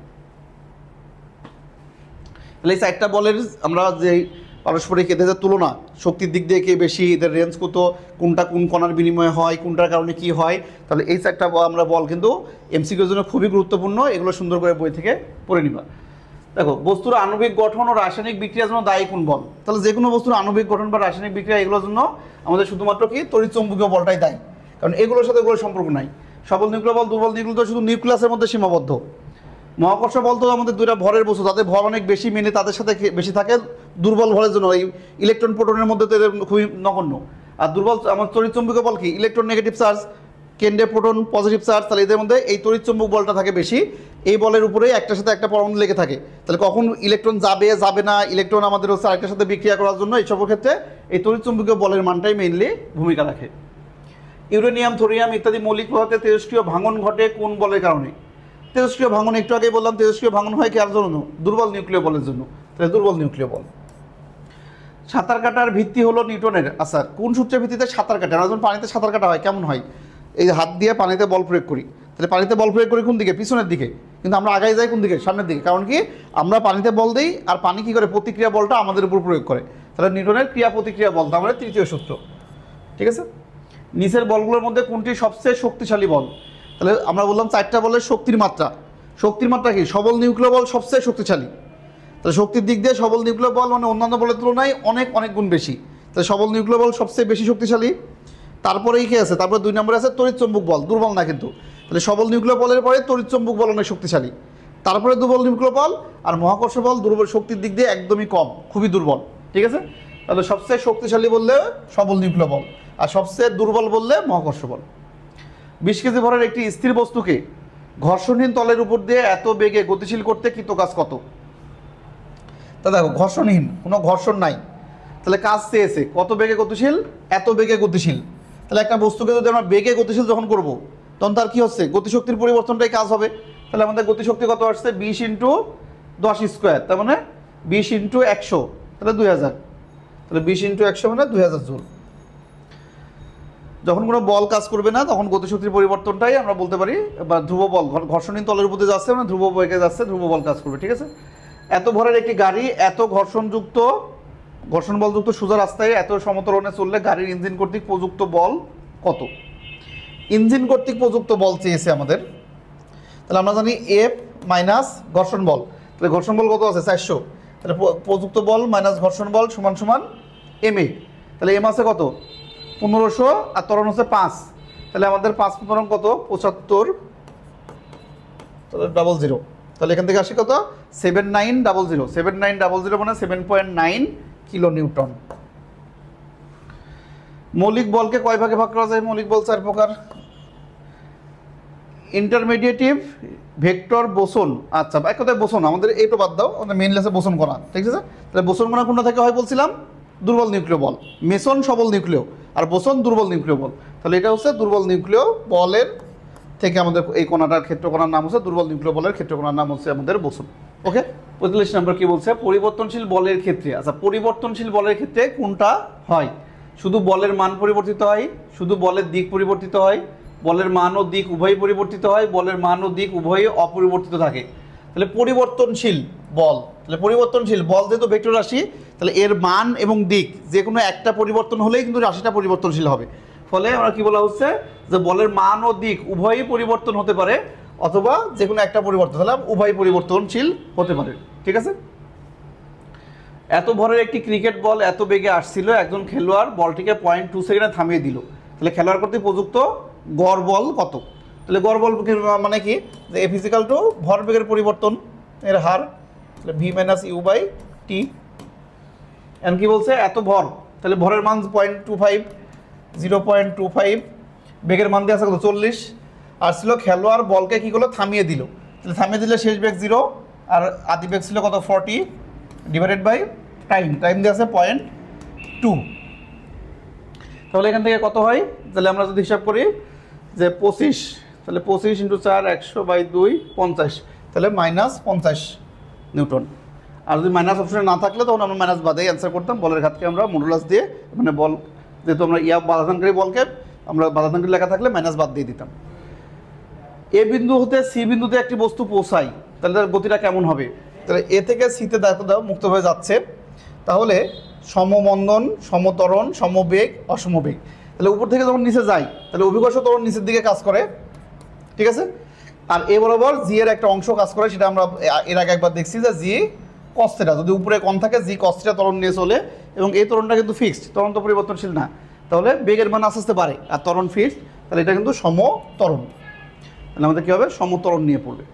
Speaker 1: তাহলে এই 4টা বলের আমরা যে পারস্পরিক এদের তুলনা, শক্তির দিক দিয়ে কে বেশি, এদের রেঞ্জ কত, কোনটা কোন কণার বিনিময় হয়, কোনটার কারণে কি হয়, তাহলে এই 4টা আমরা বল কিন্তু এমসিকিউর জন্য খুবই গুরুত্বপূর্ণ, এগুলো সুন্দর করে বই থেকে পড়ে নিবা। দেখো বস্তুর আণবিক গঠন ও রাসায়নিক বিক্রিয়ার জন্য দায়ী কোন বল? তাহলে যে কোনো বস্তুর আণবিক গঠন বা রাসায়নিক বিক্রিয়া এগুলোর জন্য আমাদের শুধুমাত্র কি তড়িৎচুম্বকীয় বলটাই দায়ী, কারণ এগুলোর সাথে এগুলোর সম্পর্ক নাই। সবল নিউক্লিয় বল, দুর্বল নিউক্লিয় তো শুধু নিউক্লিয়াসের মধ্যে সীমাবদ্ধ। মহাকর্ষ বল তো আমাদের দুইটা ভরের বস্তু, তাদের ভর অনেক বেশি মেনে তাদের সাথে বেশি থাকে দুর্বল ভরের জন্য, এই ইলেকট্রন প্রোটনের মধ্যে তো এদের খুবই নগণ্য। আর দুর্বল আমার তড়িৎচুম্বকীয় বল কি ইলেকট্রন নেগেটিভ চার্জ, কেন্দ্রে প্রোটন পজিটিভ চার্জ, তাহলে এদের মধ্যে এই তড়িৎচুম্বক বলটা থাকে বেশি। এই বলের উপরেই একটার সাথে একটা পরমাণু লেগে থাকে, তাহলে কখন ইলেকট্রন যাবে যাবে না, ইলেকট্রন আমাদের হচ্ছে আরেকটার সাথে বিক্রিয়া করার জন্য এইসবের ক্ষেত্রে এই তড়িৎচুম্বকীয় বলের মানটাই মেইনলি ভূমিকা রাখে। ইউরেনিয়াম, থোরিয়াম ইত্যাদি মৌলিক পদার্থে তেজস্ক্রিয় ভাঙন ঘটে কোন বলের কারণে? তেজস্ক্রিয় ভাঙন একটু আগেই বললাম, তেজস্ক্রিয় ভাঙন হয় কার জন্য? দুর্বল নিউক্লিয় বলের জন্য, তাহলে দুর্বল নিউক্লিয় বল। সাঁতার কাটার ভিত্তি হলো নিউটনের। আচ্ছা, কোন সূত্রের ভিত্তিতে সাঁতার কাটে? আমরা যখন পানিতে সাঁতার কাটা হয় কেমন হয়? এই হাত দিয়ে পানিতে বল প্রয়োগ করি, তাহলে পানিতে বল প্রয়োগ করি কোন দিকে? পিছনের দিকে, কিন্তু আমরা আগাই যাই কোন দিকে? সামনের দিকে। কারণ কি আমরা পানিতে বল দিই আর পানি কী করে? প্রতিক্রিয়া বলটা আমাদের উপর প্রয়োগ করে। তাহলে নিউটনের ক্রিয়া প্রতিক্রিয়া বল আমাদের তৃতীয় সূত্র। ঠিক আছে। নিচের বলগুলোর মধ্যে কোনটি সবচেয়ে শক্তিশালী বল? তাহলে আমরা বললাম চারটা বলের শক্তির মাত্রা। শক্তির মাত্রা কি? সবল নিউক্লিয় বল সবচেয়ে শক্তিশালী। তাহলে শক্তির দিক দিয়ে সবল নিউক্লিয় বল মানে অন্যান্য বলের তুলনায় অনেক অনেক গুণ বেশি। তাহলে সবল নিউক্লিয় বল সবচেয়ে বেশি শক্তিশালী। তারপরেই কি আছে? তারপরে 2 নম্বরে আছে তড়িৎচুম্বক বল, দুর্বল না কিন্তু। তাহলে সবল নিউক্লিয় বলের পরে তড়িৎচুম্বক বল অনেক শক্তিশালী, তারপরে দুর্বল নিউক্লিয় বল, আর মহাকর্ষ বল দুর্বল, শক্তির দিক দিয়ে একদমই কম, খুবই দুর্বল। ঠিক আছে। তাহলে সবচেয়ে শক্তিশালী বললে সবল নিউক্লিয় বল, আর সবচেয়ে দুর্বল বললে মহাকর্ষ বল। 20 কেজি ভরের একটি স্থির বস্তুকে ঘর্ষণহীন তলের উপর দিয়ে এত বেগে গতিশীল করতে কৃত কাজ কত? তা দেখো ঘর্ষণহীন, কোনো ঘর্ষণ নাই, তাহলে কাজ চেয়েছে কত বেগে গতিশীল? এত বেগে গতিশীল। তাহলে একটা বস্তুকে যদি আমরা বেগে গতিশীল যখন করব তখন তার কী হচ্ছে? গতিশক্তির পরিবর্তনটাই কাজ হবে। তাহলে আমাদের গতিশক্তি কত আসছে? 20 × 10², তার মানে 20 × 100, তাহলে 2000। তাহলে 20 × 100 মানে 2000 জুল। যখন কোনো বল কাজ করবে না তখন গতিশক্তির পরিবর্তনটাই আমরা বলতে পারি, বা ধ্রুব বল, ঘর্ষণহীন তলের উপরে যাচ্ছে মানে ধ্রুব বেগে যাচ্ছে, ধ্রুব বল কাজ করবে। ঠিক আছে। এত ভরের একটি গাড়ি এত ঘর্ষণ বলযুক্ত সোজা রাস্তায় এত সমতরণে চললে গাড়ির ইঞ্জিন কর্তৃক প্রযুক্ত বল কত? ইঞ্জিন কর্তৃক প্রযুক্ত বল চেয়েছে আমাদের। তাহলে আমরা জানি এফ মাইনাস ঘর্ষণ বল, তাহলে ঘর্ষণ বল কত আছে? 400। তাহলে প্রযুক্ত বল মাইনাস ঘর্ষণ বল সমান সমান এম এ। তাহলে এম আছে কত? 1500, আর ত্বরণ হচ্ছে 5। তাহলে আমাদের 5 ত্বরণ কত? 75, তাহলে 00। তাহলে এখান থেকে আসে কত? 7900। 7900 মানে 7.9 কিলো নিউটন। মৌলিক বলকে কয় ভাগে ভাগ করা যায়? মৌলিক বল 4 প্রকার। ইন্টারমিডিয়েটিভ, ভেক্টর, বোসন। আচ্ছা, এক কথায় বোসন, আমাদের এইটা বাদ দাও, আমাদের মেইনলি আছে বোসন কণা। ঠিক আছে। তাহলে বোসন কণা কোনটা থেকে হয় বলছিলাম? দুর্বল নিউক্লিয় বল। মেসন সবল নিউক্লিয়, আর বোসন দুর্বল নিউক্লিয় বল। তাহলে এটা হচ্ছে দুর্বল নিউক্লিয় বলের থেকে আমাদের এই কণাটার ক্ষেত্রকণার নাম হচ্ছে দুর্বল নিউক্লিয় বলের ক্ষেত্রকণার নাম হচ্ছে আমাদের বোসন। ওকে। 45 নম্বর কি বলছে? পরিবর্তনশীল বলের ক্ষেত্রে। আচ্ছা, পরিবর্তনশীল বলের ক্ষেত্রে কোনটা হয়? শুধু বলের মান পরিবর্তিত হয়, শুধু বলের দিক পরিবর্তিত হয়, বলের মান ও দিক উভয়ই পরিবর্তিত হয়, বলের মান ও দিক উভয়ই অপরিবর্তিত থাকে। তাহলে পরিবর্তনশীল বল, তাহলে পরিবর্তনশীল বল যেহেতু ভেক্টর রাশি, তাহলে এর মান এবং দিক যে কোনো একটা পরিবর্তন হলেই কিন্তু রাশিটা পরিবর্তনশীল হবে। ফলে আমরা কি বলা হচ্ছে? যে বলের মান ও দিক উভয়ই পরিবর্তন হতে পারে, অথবা যে কোনো একটা পরিবর্তন হলে উভয় পরিবর্তনশীল হতে পারে। ঠিক আছে। এত ভরের একটি ক্রিকেট বল এত বেগে আসছিল, একজন খেলোয়াড় বলটিকে 0.2 সেকেন্ডে থামিয়ে দিল, তাহলে খেলোয়াড় কর্তৃক প্রযুক্ত গড় বল কত? তাহলে গড় বল মানে কি? যে এ ফিজিক্যাল টু ভর বেগের পরিবর্তন এর হার, তাহলে v minus you by t. N কি বলছে? এত ভর, তাহলে ভরের মান 0.25, 0.25, বেগের মান দিয়ে আছে কত? 40। আর ছিল খেলোয়াড় বলকে কী করলো? থামিয়ে দিল। তাহলে থামিয়ে দিলে শেষ বেগ 0, আর আদি বেগ ছিল কত? 40 ডিভাইডেড বাই টাইম দিয়ে আছে 0.2। তাহলে এখান থেকে কত হয়? তাহলে আমরা যদি হিসাব করি যে 25, তাহলে 25 × 4 100/2 50, তাহলে -50 নিউটন। আর যদি মাইনাস অপশনে না থাকলে তখন আমরা মাইনাস বাদেই অ্যান্সার করতাম। বলের ঘাতকে আমরা মডুলাস দিয়ে, মানে বল যেহেতু আমরা বাধাদানকারী বলকে আমরা বাধাদানকারী লেখা থাকলে মাইনাস বাদ দিয়ে দিতাম। এ বিন্দু হতে সি বিন্দুতে একটি বস্তু পৌঁছায়, তাহলে তার গতিটা কেমন হবে? তাহলে এ থেকে সিতে দেখো দাও মুক্ত হয়ে যাচ্ছে, তাহলে সমমন্দন, সমতরণ, সমবেগ, অসমবেগ। তাহলে উপর থেকে যখন নিচে যায় তাহলে অভিকর্ষ ত্বরণ নিচের দিকে কাজ করে। ঠিক আছে। আর এ বরাবর জি এর একটা অংশ কাজ করে, সেটা আমরা এর আগে একবার দেখছি যে জি কস থিটা, যদি উপরে কোণ থাকে জি কস থিটা ত্বরণ নিয়ে চলে, এবং এই ত্বরণটা কিন্তু ফিক্সড, ত্বরণ তো পরিবর্তনশীল না, তাহলে বেগের মান আস্তে আস্তে বাড়ে আর ত্বরণ ফিক্সড, তাহলে এটা কিন্তু সমত্বরণ। তাহলে আমাদের কী হবে, সমত্বরণ নিয়ে পড়বে।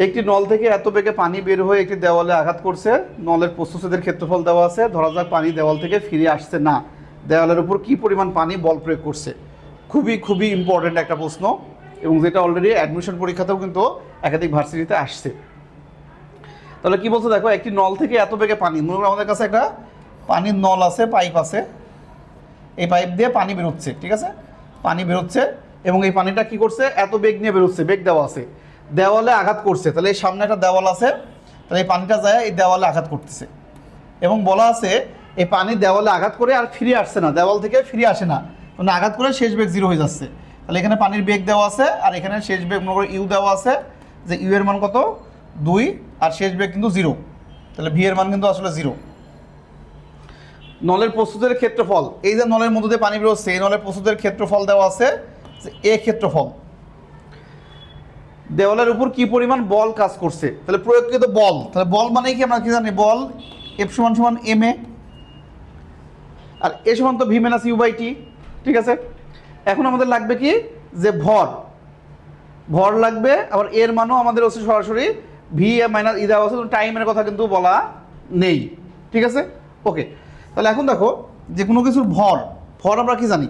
Speaker 1: একটি নল থেকে এত বেগে পানি বের হয়ে একটি দেওয়ালে আঘাত করছে, নলের প্রস্থচ্ছেদের ক্ষেত্রফল দেওয়া আছে, ধরা যাক পানি দেওয়াল থেকে ফিরে আসছে না, দেওয়ালের উপর কী পরিমাণ পানি বল প্রয়োগ করছে। খুবই খুবই ইম্পর্ট্যান্ট একটা প্রশ্ন, এবং যেটা অলরেডি অ্যাডমিশন পরীক্ষাতেও কিন্তু একাধিক ভার্সিটিতে আসছে। তাহলে কি বলছে দেখো, একটি নল থেকে এত বেগে পানি, মনে করো আমাদের কাছে একটা পানির নল আছে, পাইপ আছে, এই পাইপ দিয়ে পানি বেরোচ্ছে, ঠিক আছে, পানি বেরোচ্ছে, এবং এই পানিটা কি করছে, এত বেগ নিয়ে বেরোচ্ছে, বেগ দেওয়া আছে, দেওয়ালে আঘাত করছে, তাহলে এই সামনে একটা দেওয়াল আছে, তাহলে এই পানিটা যায় এই দেওয়ালে আঘাত করতেছে, এবং বলা আছে এই পানি দেওয়ালে আঘাত করে আর ফিরে আসছে না, দেওয়াল থেকে ফিরে আসে না, মানে আঘাত করে শেষ বেগ 0 হয়ে যাচ্ছে। তাহলে এখানে পানির বেগ দেওয়া আছে, আর এখানে শেষ বেগ মনে করো ইউ দেওয়া আছে, যে ইউ এর মান কত 2, আর শেষ বেগ কিন্তু 0, তাহলে ভি এর মান কিন্তু আসলে 0। নলের প্রস্তুতের ক্ষেত্রফল, এই যে নলের মধ্যে দিয়ে পানি বেরোচ্ছে, এই নলের প্রস্তুতের ক্ষেত্রফল দেওয়া আছে যে এ ক্ষেত্রফল। দেওয়ালের উপর কি পরিমাণ বল কাজ করছে, তাহলে প্রয়োগকৃত বল, তাহলে বল মানে কি আমরা কি জানি, বল এফ সমান সমান এম এ, আর এ সমান তো ভি মাইনাস ইউ বাই টি, ঠিক আছে। এখন আমাদের লাগবে কি, যে ভর, ভর লাগবে, আবার এর মানও আমাদের হচ্ছে সরাসরি ভি এ মাইনাস ই দেওয়া আছে, টাইমের কথা কিন্তু বলা নেই, ঠিক আছে, ওকে। তাহলে এখন দেখো যে কোনো কিছুর ভর, ভর আমরা কি জানি,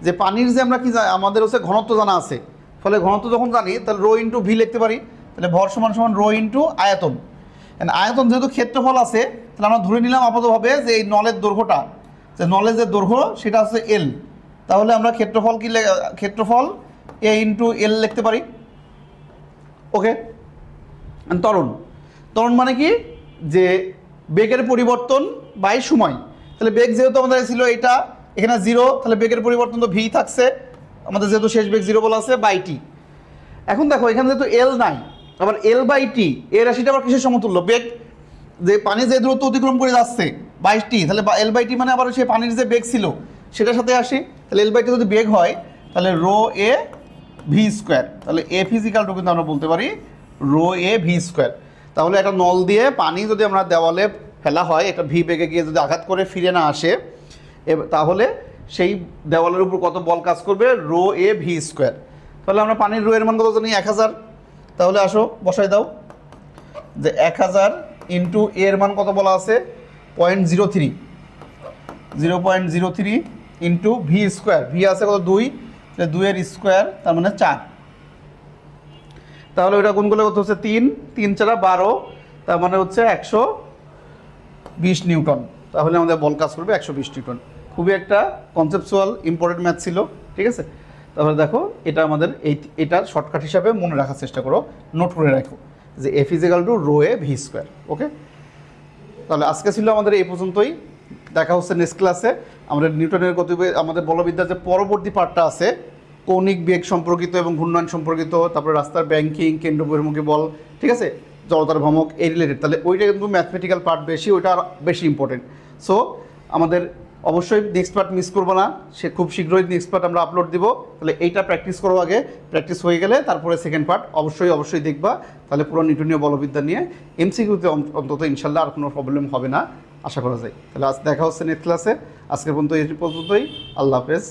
Speaker 1: যে পানির যে আমরা কি আমাদের হচ্ছে ঘনত্ব জানা আছে, ফলে ঘনত্ব যখন জানি তাহলে রো ইন্টু ভি লিখতে পারি, তাহলে ভর সমান সমান রো ইন্টু আয়তন। আয়তন যেহেতু ক্ষেত্রফল আছে, তাহলে আমরা ধরে নিলাম আপাতভাবে যে এই নলের দৈর্ঘ্যটা, যে নলের যে দৈর্ঘ্য সেটা হচ্ছে এল, তাহলে আমরা ক্ষেত্রফল কি, ক্ষেত্রফল এ ইন্টু এল লিখতে পারি, ওকে। ত্বরণ, ত্বরণ মানে কি, যে বেগের পরিবর্তন বাই সময়, তাহলে বেগ যেহেতু আমাদের ছিল এটা, এখানে 0, তাহলে বেগের পরিবর্তন তো ভি থাকছে, আমাদের যেহেতু শেষ বেগ 0 বলা আছে, বাই টি। এখন দেখো এখানে যেহেতু এল নাই, আবার এল বাই টি, এই রাশিটা আবার কিসের সমতুল্য, বেগ, যে পানি যে দূরত্ব অতিক্রম করে যাচ্ছে 22টি, তাহলে এল বাই টি মানে আবার সে পানির যে বেগ ছিল সেটার সাথে আসি, তাহলে এল বাই টি যদি বেগ হয় তাহলে রো এ ভি স্কোয়ার, তাহলে এ ফিজিক্যাল টু কিন্তু আমরা বলতে পারি রো এ ভি স্কোয়ার। তাহলে একটা নল দিয়ে পানি যদি আমরা দেওয়ালে ফেলা হয়, একটা ভি বেগে গিয়ে যদি আঘাত করে ফিরে না আসে, তাহলে সেই দেওয়ালের উপর কত বল কাজ করবে, রো এ ভি স্কোয়ার। তাহলে আমরা পানির রো এর মান কত জানি, 1000, তাহলে আসো বসাই দাও, যে 1000 ইন্টু এর মান কত বলা আছে 0.03, 0.03 ইন্টু ভি স্কোয়ার, ভি আছে কত 2, 2 এর স্কোয়ার তার মানে 4, তাহলে ওইটা গুণ করলে কত হচ্ছে 3, 3 4 12, তার মানে হচ্ছে 120 নিউটন, তাহলে আমাদের বল কাজ করবে 120 নিউটন। খুবই একটা কনসেপচুয়াল ইম্পর্টেন্ট ম্যাথ ছিল, ঠিক আছে। তাহলে দেখো এটা আমাদের এটার শর্টকাট হিসাবে মনে রাখার চেষ্টা করো, নোট করে রাখো যে F is equal to rho A V square, ওকে। তাহলে আজকে ছিল আমাদের এই পর্যন্তই, দেখা হচ্ছে নেক্সট ক্লাসে। আমরা নিউটনের গতিবেগ, আমাদের বলবিদ্যার যে পরবর্তী পার্টটা আছে, কৌণিক বেগ সম্পর্কিত এবং ঘূর্ণয়ন সম্পর্কিত, তারপরে রাস্তার ব্যাংকিং, কেন্দ্র বহির্মুখী বল, ঠিক আছে, জড়তার ভ্রমক, এই রিলেটেড, তাহলে ওইটা কিন্তু ম্যাথমেটিক্যাল পার্ট বেশি, ওইটা আর বেশি ইম্পর্টেন্ট। সো আমাদের অবশ্যই নেক্সট পার্ট মিস করবো না, সে খুব শীঘ্রই নেক্সট পার্ট আমরা আপলোড দিব। তাহলে এইটা প্র্যাকটিস করো আগে, প্র্যাকটিস হয়ে গেলে তারপরে সেকেন্ড পার্ট অবশ্যই দেখবা, তাহলে পুরো নিউটনীয় বলবিদ্যা নিয়ে এমসিকিউতে অন্তত ইনশাল্লাহ আর কোনো প্রবলেম হবে না আশা করা যায়। তাহলে আজ দেখা হচ্ছে নেক্সট ক্লাসে, আজকের পর্যন্ত এই পর্যন্তই, আল্লাহ হাফেজ।